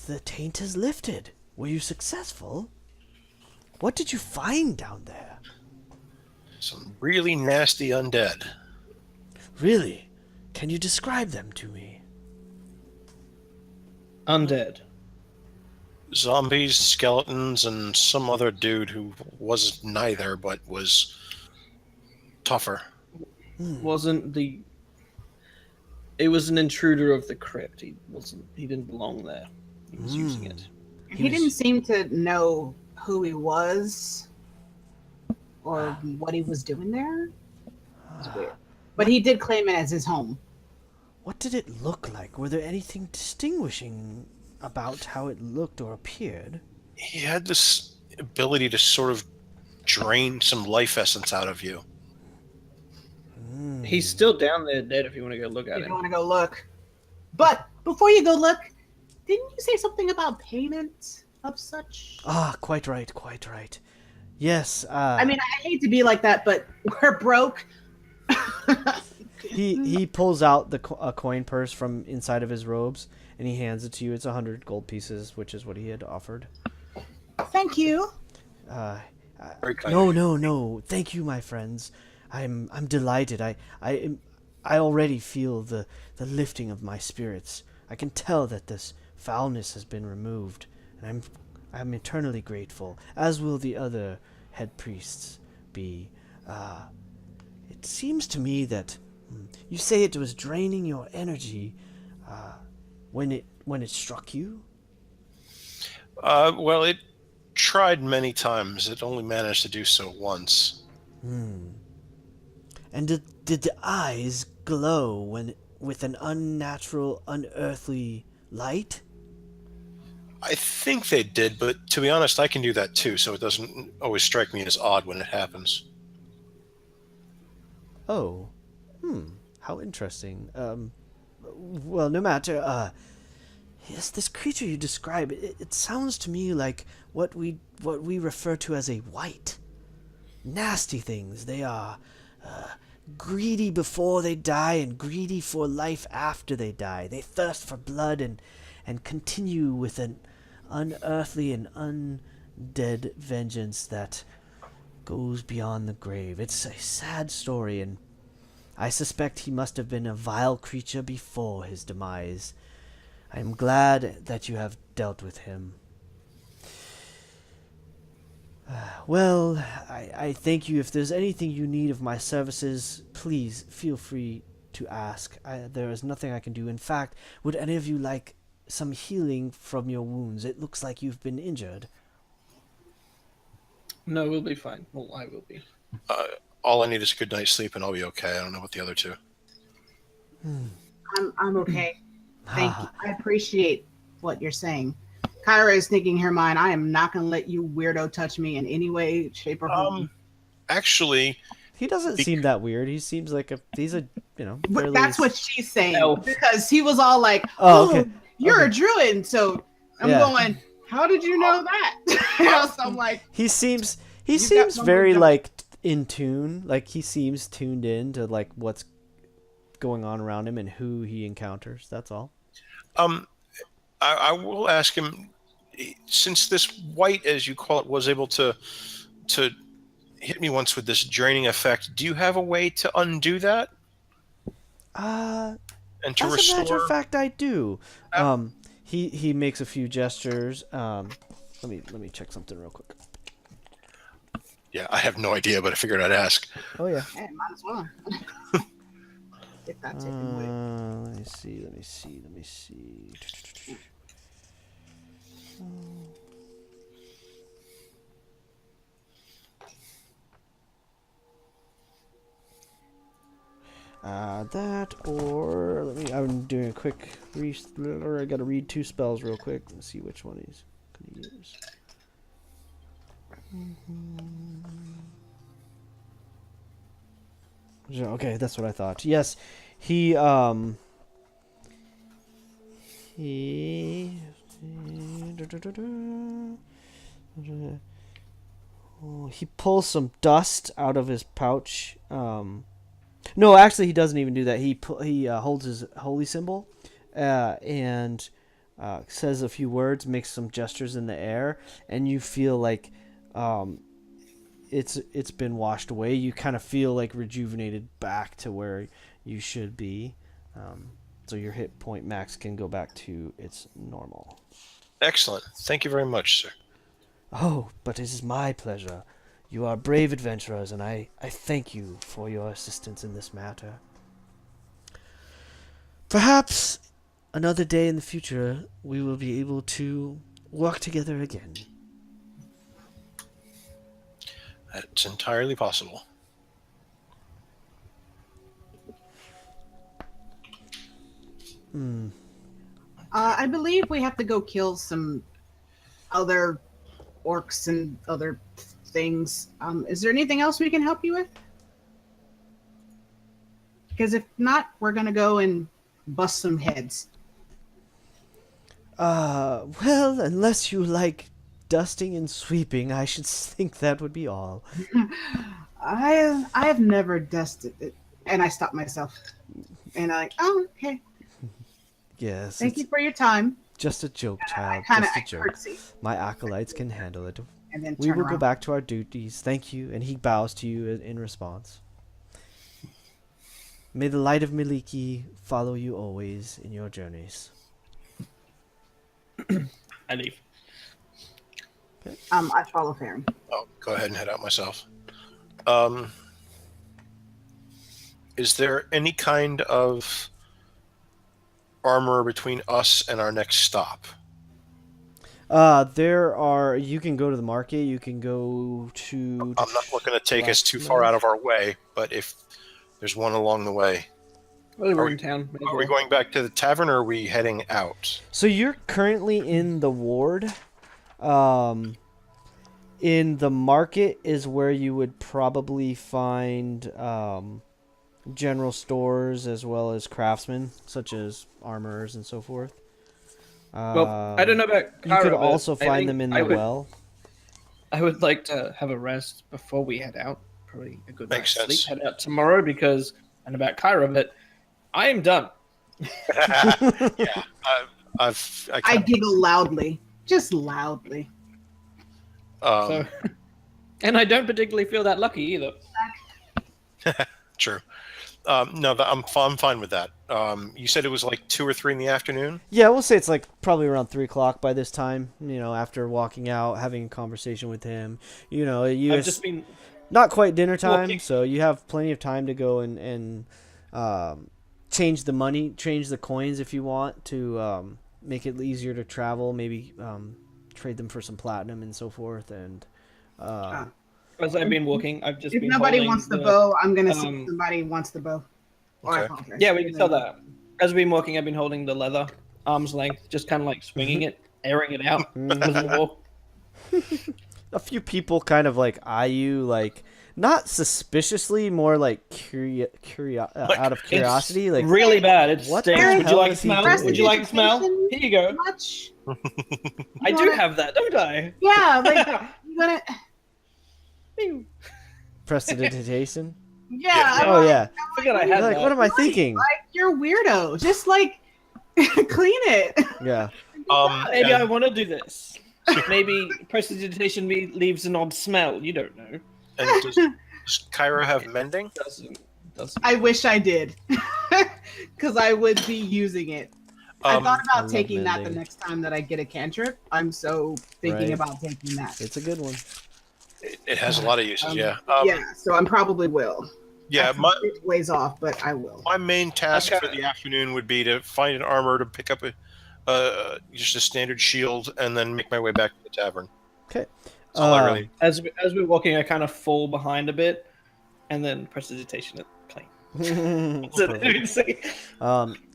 the taint has lifted. Were you successful? What did you find down there?" Some really nasty undead. Really? Can you describe them to me? Undead. Zombies, skeletons, and some other dude who was neither, but was tougher. Wasn't the... It was an intruder of the crypt. He didn't belong there. He was using it. He didn't seem to know who he was or what he was doing there. It's weird. But he did claim it as his home. What did it look like? Were there anything distinguishing about how it looked or appeared? He had this ability to sort of drain some life essence out of you. He's still down there dead if you want to go look at If him. you want to go look. But before you go look, didn't you say something about payment of such? Ah, quite right, quite right. Yes, I mean, I hate to be like that, but we're broke. he pulls out a coin purse from inside of his robes, and he hands it to you. It's 100 gold pieces, which is what he had offered. Thank you. Very kind. No. Thank you, my friends. I'm delighted. I already feel the lifting of my spirits. I can tell that this foulness has been removed, and I'm eternally grateful, as will the other head priests be. It seems to me that you say it was draining your energy when it struck you. Well, it tried many times. It only managed to do so once. And did the eyes glow with an unnatural, unearthly light? I think they did, but to be honest, I can do that too, so it doesn't always strike me as odd when it happens. Oh, how interesting. Well, no matter. Yes, this creature you describe, it sounds to me like what we refer to as a wight. Nasty things. They are greedy before they die and greedy for life after they die. They thirst for blood and continue with an unearthly and undead vengeance that goes beyond the grave. It's a sad story, and I suspect he must have been a vile creature before his demise. I am glad that you have dealt with him. Well, I thank you. If there's anything you need of my services, please feel free to ask. There is nothing I can do. In fact, would any of you like some healing from your wounds? It looks like you've been injured. No, we'll be fine. Well, I will be. All I need is a good night's sleep, and I'll be okay. I don't know about the other two. I'm okay. Thank you. I appreciate what you're saying. Kyra is thinking in her mind, I am not going to let you weirdo touch me in any way, shape, or form. Actually, He doesn't seem that weird. He seems like he's a But fairly... that's what she's saying. Elf. Because he was all like, Oh, okay. you're Okay. a druid. So I'm Yeah. going, how did you know that? So I'm like, He seems got one very more like in tune. Like he seems tuned in to like what's going on around him and who he encounters. That's all. I will ask him, since this wight, as you call it, was able to hit me once with this draining effect, do you have a way to undo that? And to As restore? a matter of fact, I do. He makes a few gestures. Let me check something real quick. Yeah, I have no idea, but I figured I'd ask. Oh yeah. hey, might as well. Get that taken away. Let me see. That or I'm doing a quick or I gotta read 2 spells real quick and see which one he's gonna use. Okay, that's what I thought. Yes, he he pulls some dust out of his pouch. No, actually, he doesn't even do that. He holds his holy symbol, and says a few words, makes some gestures in the air, and you feel like it's been washed away. You kind of feel like rejuvenated back to where you should be. So your hit point max can go back to its normal. Excellent. Thank you very much, sir. Oh, but it is my pleasure. You are brave adventurers, and I thank you for your assistance in this matter. Perhaps another day in the future we will be able to work together again. That's entirely possible. I believe we have to go kill some other orcs and other things. Is there anything else we can help you with? Because if not, we're gonna go and bust some heads. Well, unless you like dusting and sweeping, I should think that would be all. I have never dusted it, and I stopped myself. And I'm like, oh, okay. Yes. Thank you for your time. Just a joke, child. Kinda Just a joke. curtsy My acolytes can handle it. and then We turn will go around. back to our duties. Thank you. And he bows to you in response. May the light of Miliki follow you always in your journeys. I leave. I follow Farron. I'll go ahead and head out myself. Is there any kind of armor between us and our next stop? You can go to the market, you can go to... I'm not looking to take us too far out of our way, but if there's one along the way. Well, we're in town. may as Are we well. going back to the tavern, or are we heading out? So you're currently in the ward. In the market is where you would probably find general stores as well as craftsmen, such as armorers and so forth. Well, I don't know about You Kara, could but also I find think them in I the would- well. I would like to have a rest before we head out. Probably a good Makes night's sleep. sense. Head out tomorrow because, and about Kyra, but I am done. Yeah, I I giggle loudly, just loudly. So, and I don't particularly feel that lucky either. True. No, I'm fine with that. You said it was like 2 or 3 in the afternoon. Yeah, we'll say it's like probably around 3 o'clock by this time. You know, after walking out, having a conversation with him. You know, I've just been not quite dinner time, walking. so you have plenty of time to go and change the money, change the coins if you want to make it easier to travel. Maybe trade them for some platinum and so forth. And as I've been walking, I've just If been. nobody holding wants the bow, I'm gonna see um, if somebody wants the bow. Or I Okay. apologize. Yeah, we can tell that. As I've been walking, I've been holding the leather, arm's length, just kind of like swinging it, airing it out with the wall. a few people kind of like eye you, like not suspiciously, more like out of curiosity. Like, Really bad. It's what stinks. the Would you hell like to is he smell? doing? Would you like to smell? Here you go. Much? I do have that, don't I? Yeah, like you gonna. prestidigitation. Yeah. Yeah. Oh yeah. I forgot I had You're like, that. what am I thinking? Like you're weirdo. Just like clean it. Yeah. Maybe I And, want to do this. Maybe prestidigitation leaves an odd smell. You don't know. and does Kyra have mending? Doesn't. I wish I did, because I would be using it. I thought I about love taking that the mending. next time that I get a cantrip. I'm so thinking Right. about taking that. It's a good one. It has a lot of uses. Yeah. Yeah, so I probably will. Yeah. That's My a bit ways off, but I will. my main task Okay. for the afternoon would be to find an armor to pick up just a standard shield, and then make my way back to the tavern. Okay. That's all I really. As we're walking, I kind of fall behind a bit, and then prestidigitation it clean. So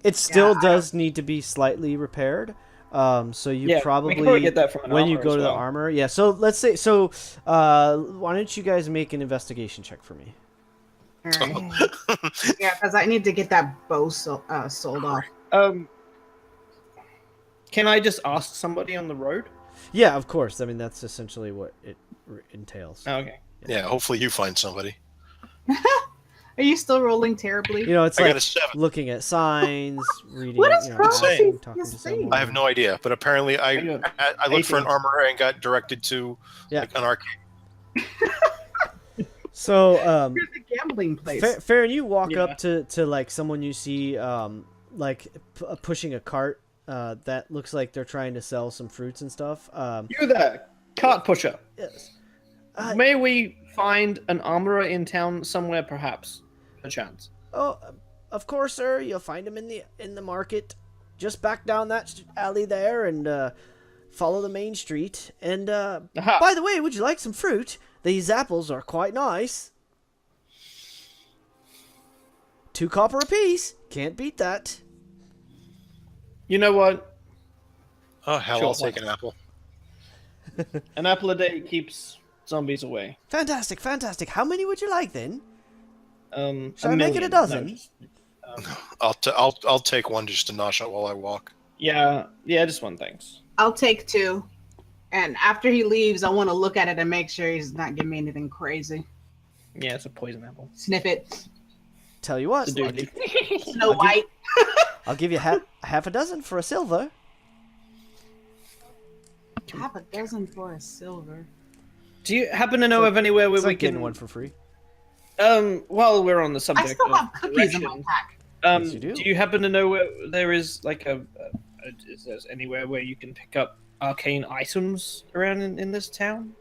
It still Yeah, I does need to be slightly repaired. So you yeah, we probably can probably get that from an when you armor go as to the well. armor. Yeah. So let's say why don't you guys make an investigation check for me? All right. Yeah, because I need to get that bow sold off. Can I just ask somebody on the road? Yeah, of course. I mean, that's essentially what it entails. Oh, okay. Yeah. Hopefully you find somebody. Are you still rolling terribly? You know, it's I got like a 7. looking at signs, reading. What is you know, wrong with this talking to thing? someone. I have no idea, but apparently I looked for an 18. armor and got directed to Yeah. like an arcade. So, Here's a gambling place. Farron, you walk Yeah. up to like someone you see pushing a cart that looks like they're trying to sell some fruits and stuff. You there, cart pusher. Yes. May we find an armorer in town somewhere, perhaps, perchance? Oh, of course, sir. You'll find him in the market. Just back down that alley there and follow the main street. And by the way, would you like some fruit? These apples are quite nice. 2 copper apiece. Can't beat that. You know what? Oh, hell, Sure, I'll take an apple. An apple a day keeps zombies away. Fantastic, fantastic. How many would you like then? Shall I I make it a dozen? I'll take one just to nosh out while I walk. Yeah, just one, thanks. I'll take 2. And after he leaves, I want to look at it and make sure he's not giving me anything crazy. Yeah, it's a poison apple. Sniff it. Tell you what, Snow White. I'll give you half a dozen for a silver. Half a dozen for a silver. Do you happen to know of anywhere where It's we like can getting one for free. While we're on the I subject still of have cookies in my directions, pack. Yes, you do. you happen to know where there is like is there anywhere where you can pick up arcane items around in this town?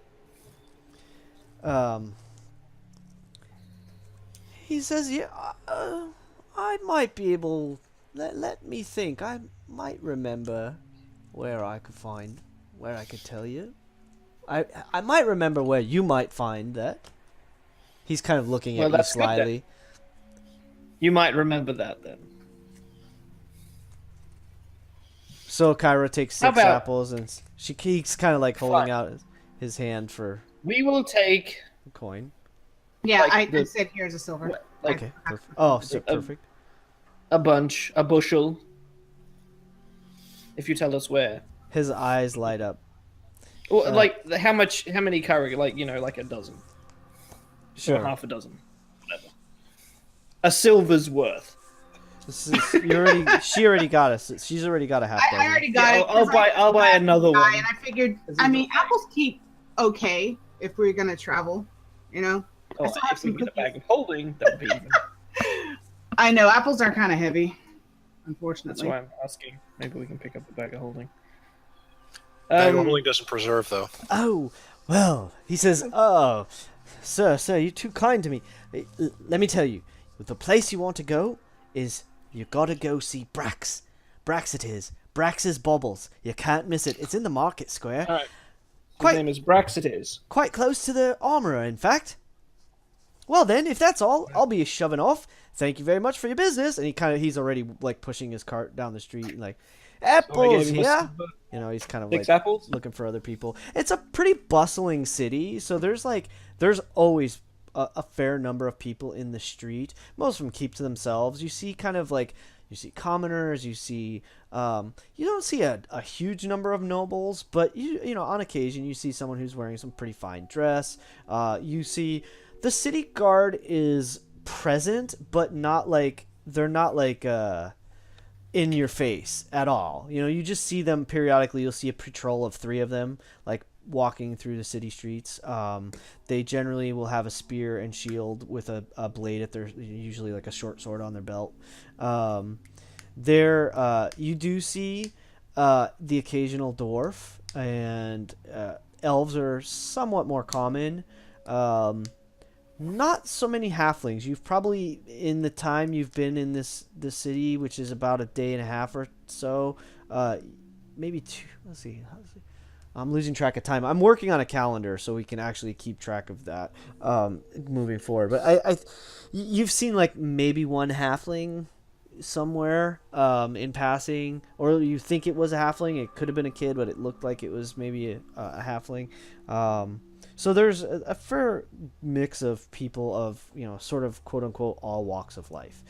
He says, yeah, I might be able... Let me think. I might remember where I could tell you. I might remember where you might find that. He's kind of looking at you that's good then. slyly. You might remember that then. So Kyra takes How 6 about- apples and she keeps kind of like holding out his hand for We will take a coin. Yeah, Like I said here's a silver. like Okay, perfect. Oh, so perfect. a bushel. If you tell us where. His eyes light up. Or like how many curry? Like like a dozen. Sure. Or half a dozen. Whatever. A silver's worth. This is she already got us. She's already got a half dozen. I already got it. I'll buy another one. And I figured, I mean, apples keep okay if we're gonna travel, you know. Oh, I still have if we some get a cookies. bag of holding, that would be even. I know apples are kind of heavy, That's unfortunately. why I'm asking. Maybe we can pick up a bag of holding. Bag of holding doesn't preserve, though. Oh, well, he says, oh, sir, you're too kind to me. Let me tell you, the place you want to go is you gotta go see Brax. Brax it is. Brax's Baubles. You can't miss it. It's in the market square. All right. Quite- His name is Brax. It is. Quite close to the armorer, in fact. Well then, if that's all, I'll be shoving off. Thank you very much for your business. And he's already like pushing his cart down the street and like, apples, yeah. You know, he's kind of Six like apples. looking for other people. It's a pretty bustling city, so there's always a fair number of people in the street. Most of them keep to themselves. You see commoners, you see you don't see a huge number of nobles, but you know on occasion you see someone who's wearing some pretty fine dress. You see the city guard is present, but they're not like in your face at all. You know, you just see them periodically. You'll see a patrol of 3 of them like walking through the city streets. They generally will have a spear and shield with a blade at their, usually like a short sword on their belt. You do see the occasional dwarf, and elves are somewhat more common. Not so many halflings. You've probably, in the time you've been in this city, which is about a day and a half or so, maybe 2. Let's see. I'm losing track of time. I'm working on a calendar so we can actually keep track of that moving forward. But you've seen like maybe 1 halfling somewhere in passing, or you think it was a halfling. It could have been a kid, but it looked like it was maybe a halfling. So there's a fair mix of people of, you know, sort of quote unquote all walks of life.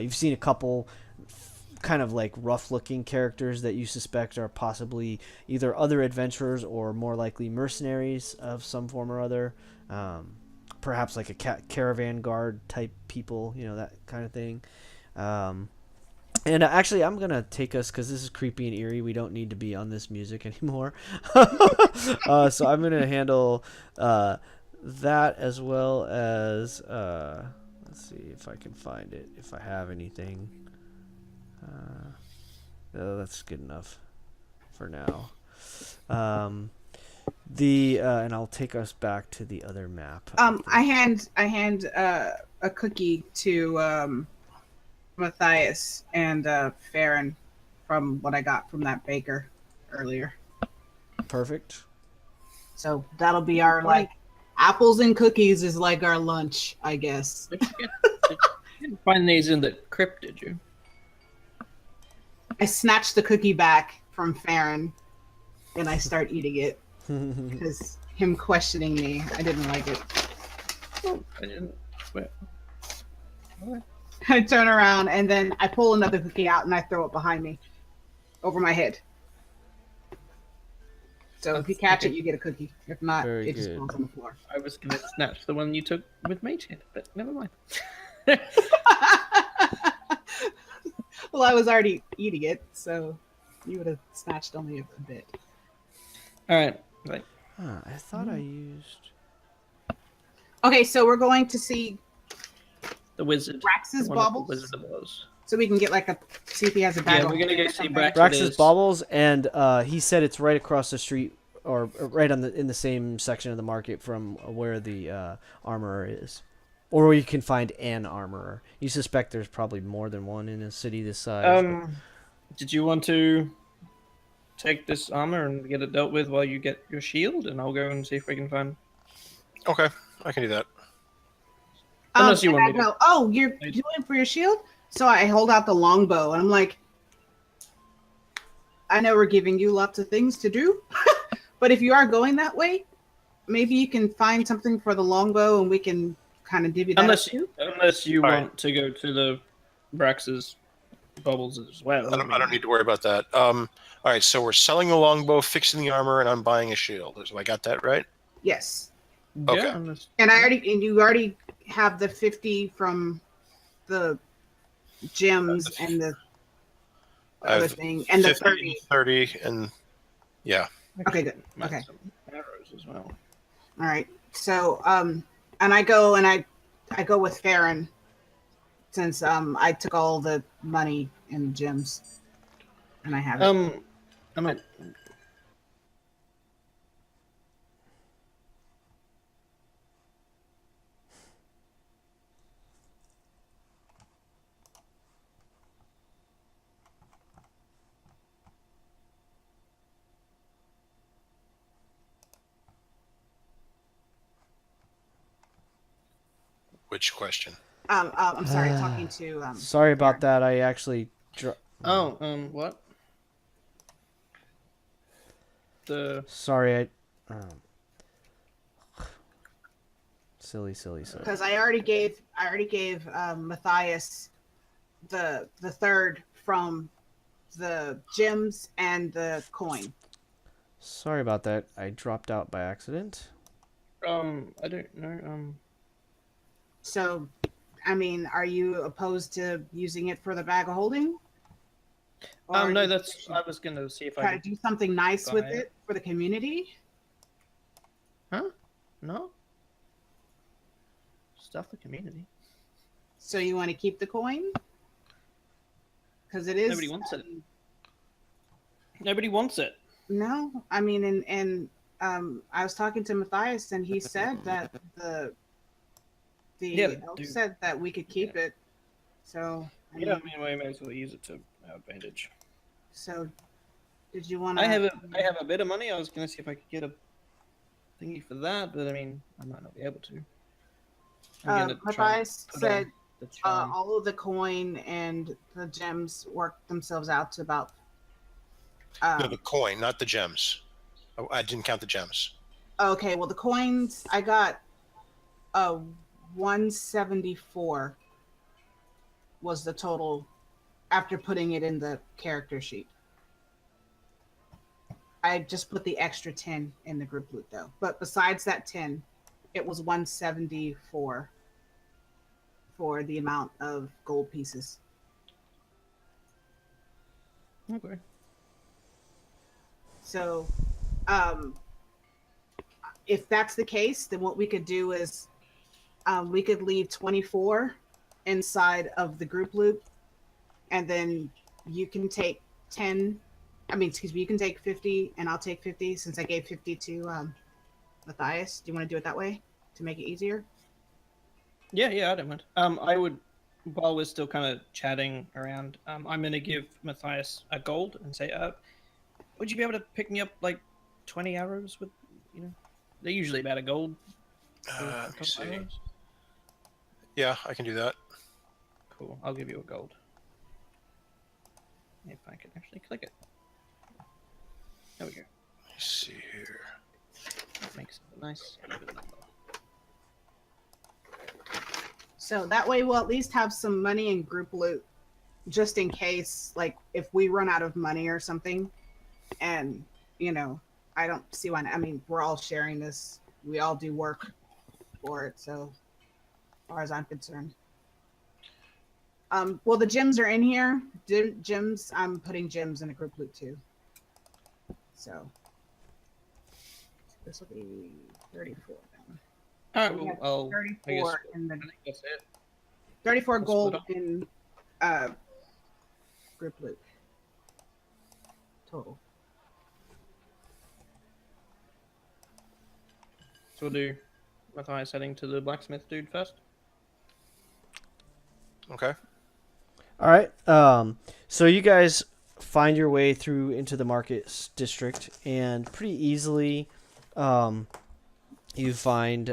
You've seen a couple kind of like rough looking characters that you suspect are possibly either other adventurers or more likely mercenaries of some form or other. Perhaps like a caravan guard type people, you know, that kind of thing. And actually, I'm going to take us, because this is creepy and eerie. We don't need to be on this music anymore. So I'm going to handle that as well as... let's see if I can find it, if I have anything. Oh, that's good enough for now. And I'll take us back to the other map. I hand a cookie to Matthias and Farron from what I got from that baker earlier. Perfect. So that'll be our like apples and cookies is like our lunch, I guess. You didn't find these in the crypt, did you? I snatched the cookie back from Farron and I start eating it because him questioning me, I didn't like it. Oh, I didn't. Wait. What? I turn around and then I pull another cookie out and I throw it behind me over my head. So if you catch it, you get a cookie. If not, Very it just good. falls on the floor. I was going to snatch the one you took with mage in it, but never mind. Well, I was already eating it, so you would have snatched only a bit. All right. Right. I thought I used. Okay, so we're going to see The wizard. Brax's One of the baubles, wizard was. so we can get like see if he has a bag. Yeah, of we're gonna go holding or see something. Brax. Brax's Baubles, and he said it's right across the street, or right in the same section of the market from where the armorer is, or where you can find an armorer. You suspect there's probably more than one in a city this size. Did you want to take this armor and get it dealt with while you get your shield, and I'll go and see if we can find. Okay, I can do that. Unless you and want I me to. go, oh, you're doing it for your shield? So I hold out the longbow, and I'm like, I know we're giving you lots of things to do, but if you are going that way, maybe you can find something for the longbow, and we can kind of divvy that Unless up too. unless you All want to go to the Brax's bubbles as well. I don't need to worry about that. All right, so we're selling the longbow, fixing the armor, and I'm buying a shield. Have I got that right? Yes, Okay. Yeah, unless, and you already have the 50 from the gems and the I other have thing, and the 50, 30. 30, and yeah. Okay, good. might Okay. have some arrows as well. All right. So, and I go with Farron since I took all the money in gems, and I have it. I might. Which question? I'm sorry, talking to Sorry about that. I actually. Oh, what? Sorry, I. Silly. because I already gave Matthias the third from the gems and the coin. Sorry about that. I dropped out by accident. I don't know. So, I mean, are you opposed to using it for the bag of holding? Or No, you that's. I was gonna see if try I to could. do something nice with buy it it. for the community. Huh? No. Stuff the community. So you want to keep the coin? Because it is. Nobody wants it. Nobody wants it. No, I mean, and I was talking to Matthias, and he said that the elf dude. said that we could keep it. So We may as well use it to our advantage. So, did you want to? I have a bit of money. I was gonna see if I could get a thingy for that, but I mean, I might not be able to. I'm gonna try and Matthias put said on the charm. all of the coin and the gems work themselves out to about. No, the coin, not the gems. I didn't count the gems. Okay, well the coins I got 174 was the total after putting it in the character sheet. I just put the extra 10 in the group loot though. But besides that 10, it was 174 for the amount of gold pieces. Okay. So, if that's the case, then what we could do is we could leave 24 inside of the group loot, and then you can take 10. I mean, excuse me, you can take 50, and I'll take 50 since I gave 50 to Matthias. Do you want to do it that way to make it easier? Yeah, I don't mind. I would, while we're still kind of chatting around, I'm going to give Matthias a gold and say, would you be able to pick me up like 20 arrows with, they're usually about a gold. Let me see. Yeah, I can do that. Cool. I'll give you a gold. If I can actually click it. There we go. Let me see here. That makes it a nice good number. So that way we'll at least have some money in group loot, just in case, like, if we run out of money or something. And, I don't see why. I mean, we're all sharing this. We all do work for it. So, as far as I'm concerned. Well, the gyms are in here. Gyms, I'm putting gyms in a group loot too. So, this will be 34 then. All right, well, 34 in the. I think that's it. 34 We'll gold split up. in group loot total. So we'll do Matthias heading to the blacksmith dude first. Okay. All right. So you guys find your way through into the market district, and pretty easily, you find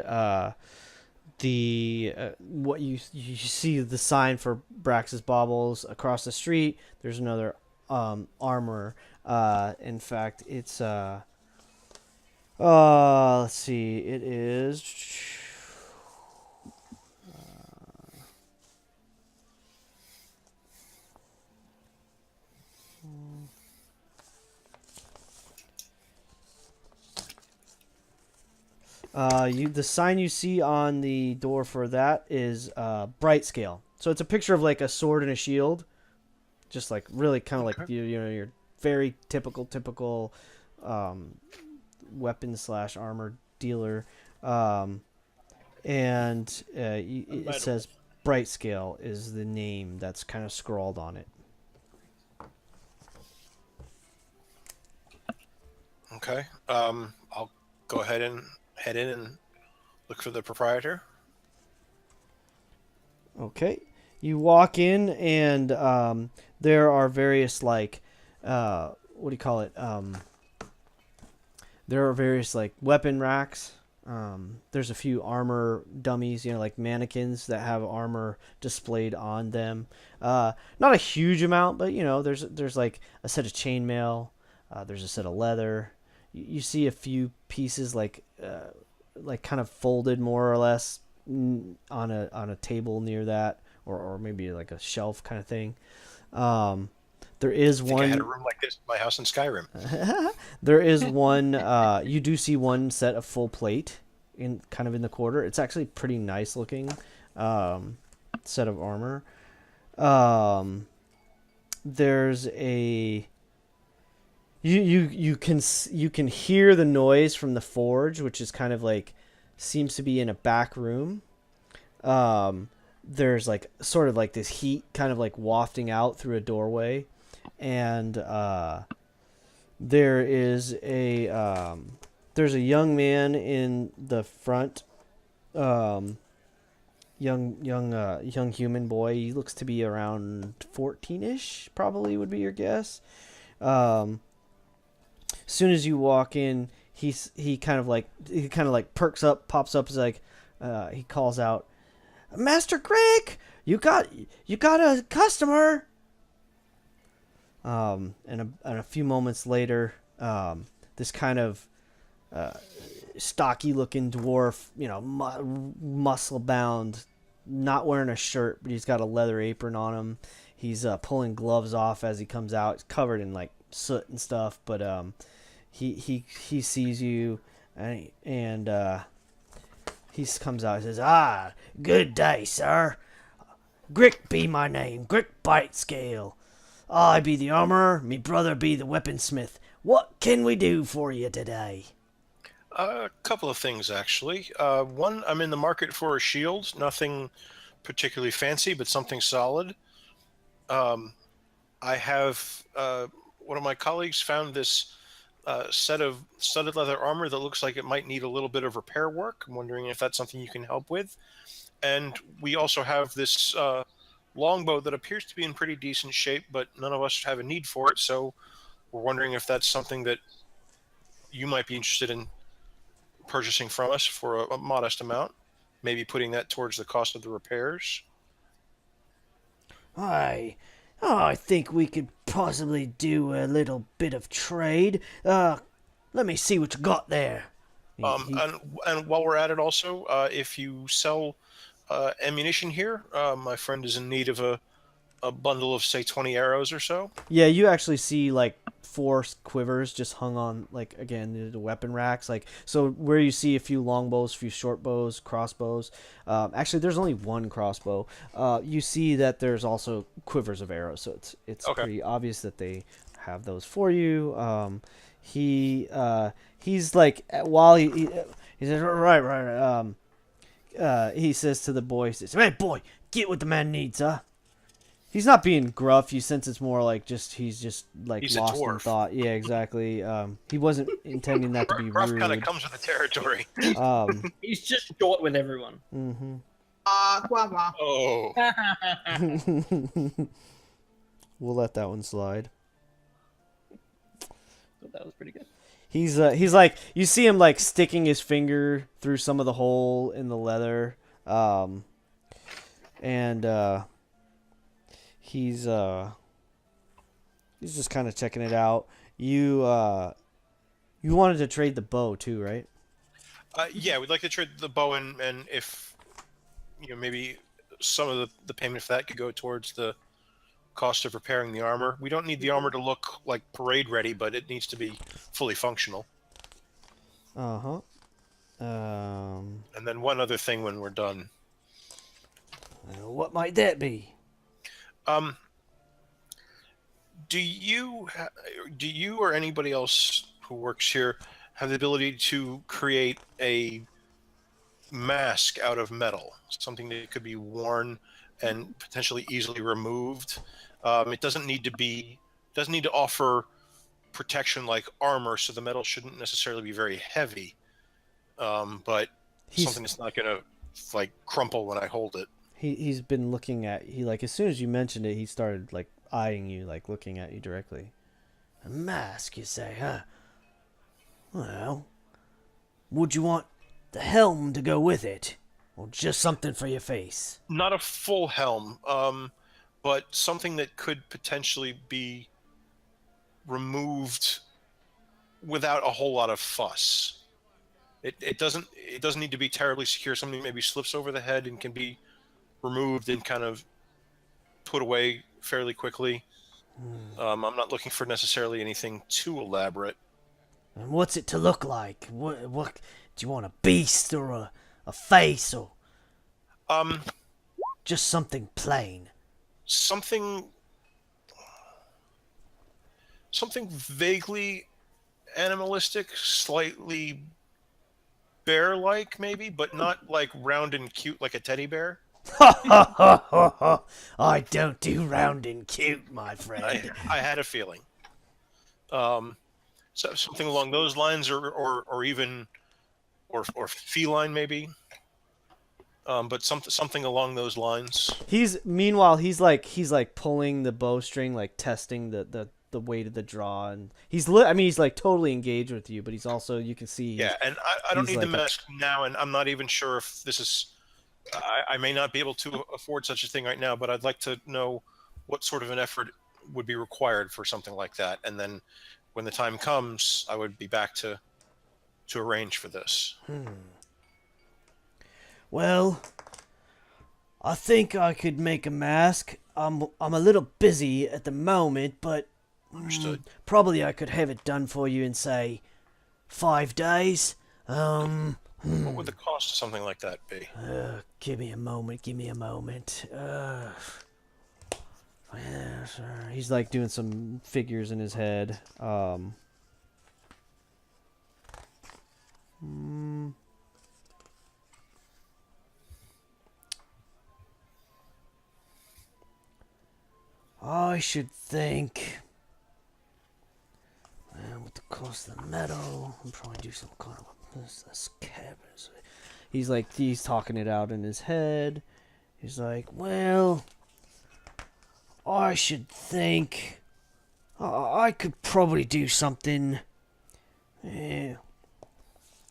what you see the sign for Brax's Baubles across the street. There's another armorer. In fact, it's let's see. It is. The sign you see on the door for that is bright scale. So it's a picture of like a sword and a shield, just like really kind of like your very typical weapon / armor dealer, and it says bright scale is the name that's kind of scrawled on it. Okay. I'll go ahead and head in and look for the proprietor. Okay. You walk in, and there are various what do you call it? There are various like weapon racks. There's a few armor dummies, like mannequins that have armor displayed on them. Not a huge amount, but there's like a set of chainmail. There's a set of leather. You see a few pieces like kind of folded more or less on a table near that, or maybe like a shelf kind of thing. There is one. I had a room like this in my house in Skyrim. There is one. You do see one set of full plate in the corner. It's actually pretty nice looking set of armor. There's a. You can hear the noise from the forge, which is kind of like seems to be in a back room. There's like sort of like this heat kind of like wafting out through a doorway, and there's a young man in the front, young human boy. He looks to be around 14-ish, probably would be your guess. As soon as you walk in, he kind of like perks up, pops up, is like, he calls out, "Master Greg, you got a customer." And a few moments later, this kind of stocky looking dwarf, muscle bound, not wearing a shirt, but he's got a leather apron on him. He's pulling gloves off as he comes out. It's covered in like soot and stuff, but he sees you, and he comes out and says, "Ah, good day, sir. Grick be my name, Grick Bitescale. I be the armorer, me brother be the weaponsmith. What can we do for you today?" A couple of things, actually. One, I'm in the market for a shield. Nothing particularly fancy, but something solid. I have one of my colleagues found this set of studded leather armor that looks like it might need a little bit of repair work. I'm wondering if that's something you can help with. And we also have this longbow that appears to be in pretty decent shape, but none of us have a need for it. So we're wondering if that's something that you might be interested in purchasing from us for a modest amount. Maybe putting that towards the cost of the repairs. I think we could possibly do a little bit of trade. Let me see what you got there. And while we're at it, also, if you sell ammunition here, my friend is in need of a bundle of, say, 20 arrows or so. Yeah, you actually see like 4 quivers just hung on, like, again, the weapon racks. Like, so where you see a few longbows, a few short bows, crossbows. Actually, there's only 1 crossbow. You see that there's also quivers of arrows, so it's Okay. pretty obvious that they have those for you. He's like, while he says, right. He says to the boy, he says, "Hey boy, get what the man needs, huh?" He's not being gruff. You sense it's more like he's just like He's a lost in dwarf. thought. Yeah, exactly. He wasn't intending that to be Gruff kind of rude. comes with the territory. He's just short with everyone. Mm-hmm. Wah, wah. Oh. We'll let that one slide. That was pretty good. He's like, you see him like sticking his finger through some of the hole in the leather, and he's just kind of checking it out. You wanted to trade the bow too, right? Yeah, we'd like to trade the bow, and if maybe some of the payment for that could go towards the cost of repairing the armor. We don't need the armor to look like parade ready, but it needs to be fully functional. Uh-huh. And then one other thing when we're done. What might that be? Do you or anybody else who works here have the ability to create a mask out of metal, something that could be worn and potentially easily removed? It doesn't need to offer protection like armor, so the metal shouldn't necessarily be very heavy. But something that's not gonna like crumple when I hold it. He's been looking at like as soon as you mentioned it, he started like eyeing you, like looking at you directly. A mask, you say, huh? Well, would you want the helm to go with it, or just something for your face? Not a full helm, but something that could potentially be removed without a whole lot of fuss. It doesn't need to be terribly secure. Something maybe slips over the head and can be removed and kind of put away fairly quickly. I'm not looking for necessarily anything too elaborate. And what's it to look like? What do you want, a beast or a face, or just something plain? Something vaguely animalistic, slightly bear-like maybe, but not like round and cute like a teddy bear. I don't do round and cute, my friend. I had a feeling. So something along those lines, or even feline maybe. But something along those lines. He's like pulling the bowstring, like testing the weight of the draw, and he's like totally engaged with you, but he's also, you can see. Yeah, and I don't need like the mask now, and I'm not even sure if this is. I may not be able to afford such a thing right now, but I'd like to know what sort of an effort would be required for something like that, and then when the time comes, I would be back to arrange for this. Well, I think I could make a mask. I'm a little busy at the moment, but Understood. Probably I could have it done for you in, say, 5 days. What would the cost of something like that be? Give me a moment. Yeah, sure. He's like doing some figures in his head. I should think. And with the cost of the metal, I'm trying to do some kind of a business cabin. He's talking it out in his head. He's like, well, I should think I could probably do something.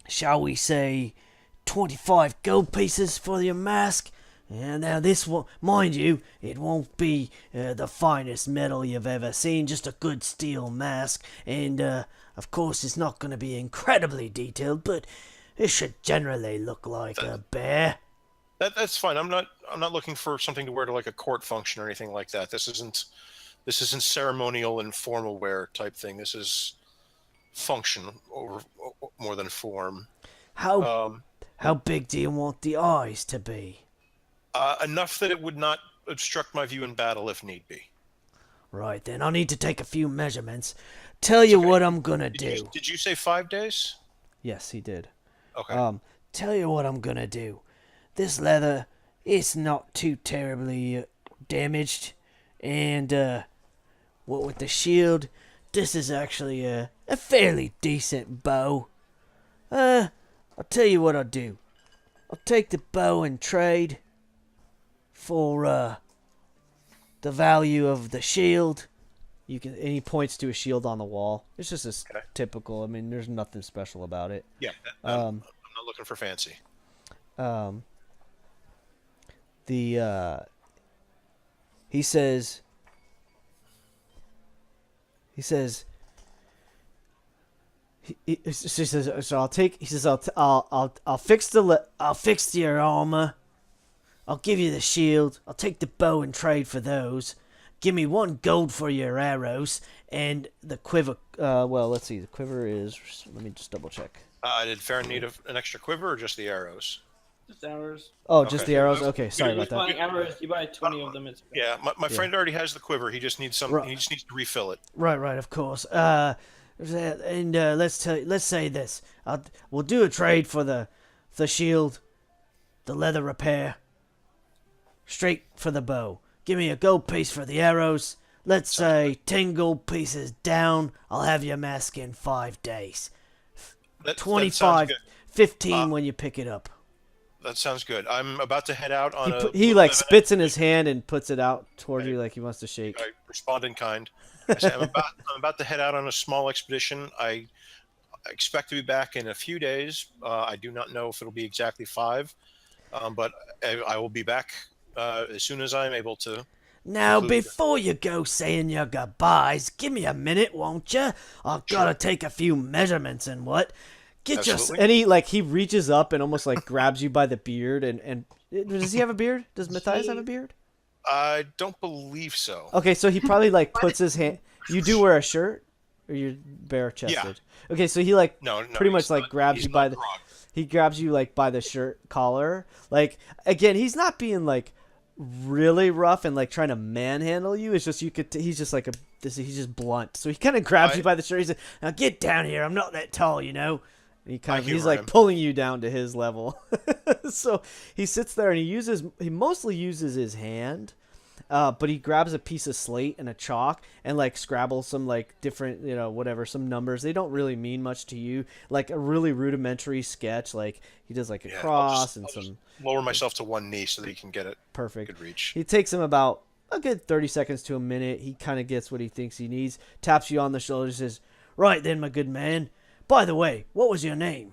Shall we say 25 gold pieces for your mask? And now this will, mind you, it won't be the finest metal you've ever seen, just a good steel mask. And of course, it's not going to be incredibly detailed, but it should generally look like a bear. That's fine. I'm not looking for something to wear to like a court function or anything like that. This isn't ceremonial and formal wear type thing. This is function over more than form. How big do you want the eyes to be? Enough that it would not obstruct my view in battle if need be. Right, then I'll need to take a few measurements. Tell you what I'm gonna do. Did you say 5 days? Yes, he did. Okay. Tell you what I'm gonna do. This leather, it's not too terribly damaged, and what with the shield, this is actually a fairly decent bow. I'll tell you what I'll do. I'll take the bow and trade for the value of the shield. And he points to a shield on the wall. It's just typical. I mean, there's nothing special about it. Yeah, I'm not looking for fancy. He says, so I'll take. He says, I'll fix your armor. I'll give you the shield. I'll take the bow and trade for those. Give me 1 gold for your arrows and the quiver. Well, let's see. The quiver is. Let me just double check. Did Farron need an extra quiver or just the arrows? Just arrows. Oh, just the arrows. Okay, sorry about that. Buying arrows, you buy 20 of them. It's yeah, my friend already has the quiver. He just needs some. Right. He just needs to refill it. Right, of course. And let's say this. We'll do a trade for the shield, the leather repair. Straight for the bow. Give me a gold piece for the arrows. Let's say 10 gold pieces down. I'll have your mask in 5 days. 25, 15 when you pick it up. That sounds good. I'm about to head out on He like spits in his hand and puts it out toward you like he wants to shake. I respond in kind. I say, I'm about to head out on a small expedition. I expect to be back in a few days. I do not know if it'll be exactly 5, but I will be back as soon as I'm able to. Now, before you go saying your goodbyes, give me a minute, won't you? I've got to take a few measurements and what. And he reaches up and almost like grabs you by the beard and does he have a beard? Does Matthias have a beard? I don't believe so. Okay, so he probably like puts his hand. You do wear a shirt, or you're bare chested? Yeah. Okay, so he like pretty much like grabs you by the. He grabs you like by the shirt collar. Like again, he's not being like really rough and like trying to manhandle you. It's just he's just like he's just blunt. So he kind of grabs you by the shirt. He's like, "Now get down here. I'm not that tall, you know." And he's like pulling you down to his level. So he sits there and he mostly uses his hand, but he grabs a piece of slate and a chalk and like scrabbles some like different, some numbers. They don't really mean much to you. Like a really rudimentary sketch. Like he does like a cross I'll just lower myself to one knee so that he can get it. Perfect. Good reach. He takes him about a good 30 seconds to a minute. He kind of gets what he thinks he needs. Taps you on the shoulder and says, "Right then, my good man. By the way, what was your name?"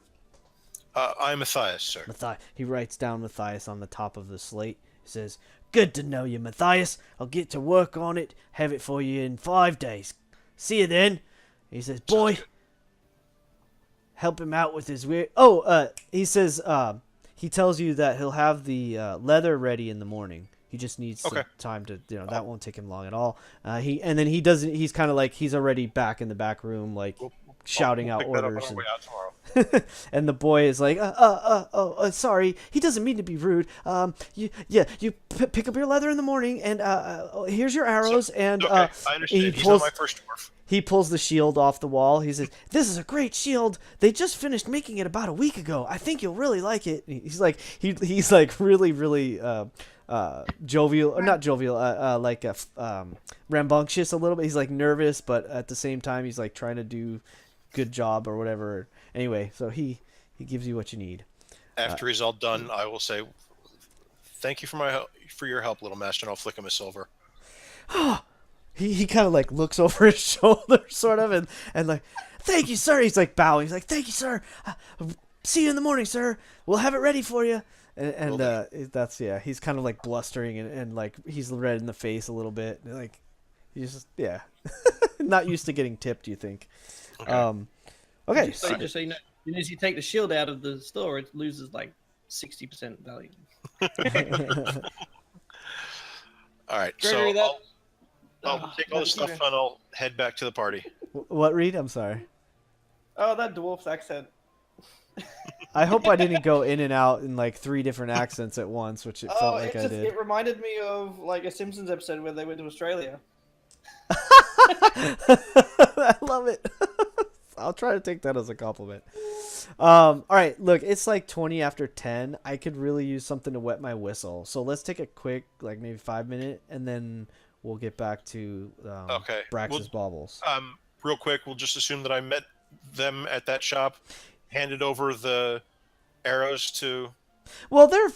I'm Matthias, sir. Matthias. He writes down Matthias on the top of the slate. He says, "Good to know you, Matthias. I'll get to work on it. Have it for you in 5 days. See you then." He says, "Boy, help him out with his weird." He says, he tells you that he'll have the leather ready in the morning. He just needs some time to, that won't take him long at all. He's kind of like he's already back in the back room, like. Shouting out orders, and the boy is like, sorry, he doesn't mean to be rude. You pick up your leather in the morning, and here's your arrows, and I understand. He's not my first dwarf. He pulls the shield off the wall. He says, "This is a great shield. They just finished making it about a week ago. I think you'll really like it." He's like really, really jovial, or not jovial, like rambunctious a little bit. He's like nervous, but at the same time, he's like trying to do good job or whatever. Anyway, so he gives you what you need. After he's all done, I will say, "Thank you for your help, little master," and I'll flick him a silver. He kind of like looks over his shoulder, sort of, and like, "Thank you, sir." He's like bowing. He's like, "Thank you, sir. See you in the morning, sir. We'll have it ready for you." And that's he's kind of like blustering and like he's red in the face a little bit. Like he's just not used to getting tipped. You think? Okay. Just so you know, as you take the shield out of the store, it loses like 60% value. All right, Gregory, so I'll take all this stuff and I'll head back to the party. What, Reed? I'm sorry. Oh, that dwarf's accent. I hope I didn't go in and out in like 3 different accents at once, which it felt like I did. It reminded me of like a Simpsons episode where they went to Australia. I love it. I'll try to take that as a compliment. All right, look, it's like 20 after 10. I could really use something to wet my whistle. So let's take a quick, like maybe 5-minute, and then we'll get back to Brax's Baubles. Real quick, we'll just assume that I met them at that shop, handed over the arrows to... Well, they're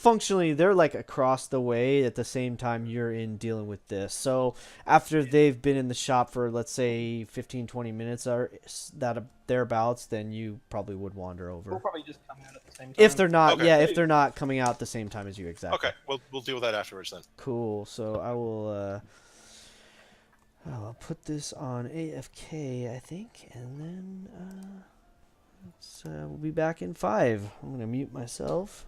like across the way at the same time you're in dealing with this. So after they've been in the shop for, let's say, 15-20 minutes or that thereabouts, then you probably would wander over. We'll probably just come out at the same time. If they're not, if they're not coming out at the same time as you, exactly. Okay, we'll deal with that afterwards then. Cool. So I will I'll put this on AFK, I think, and then we'll be back in 5. I'm going to mute myself.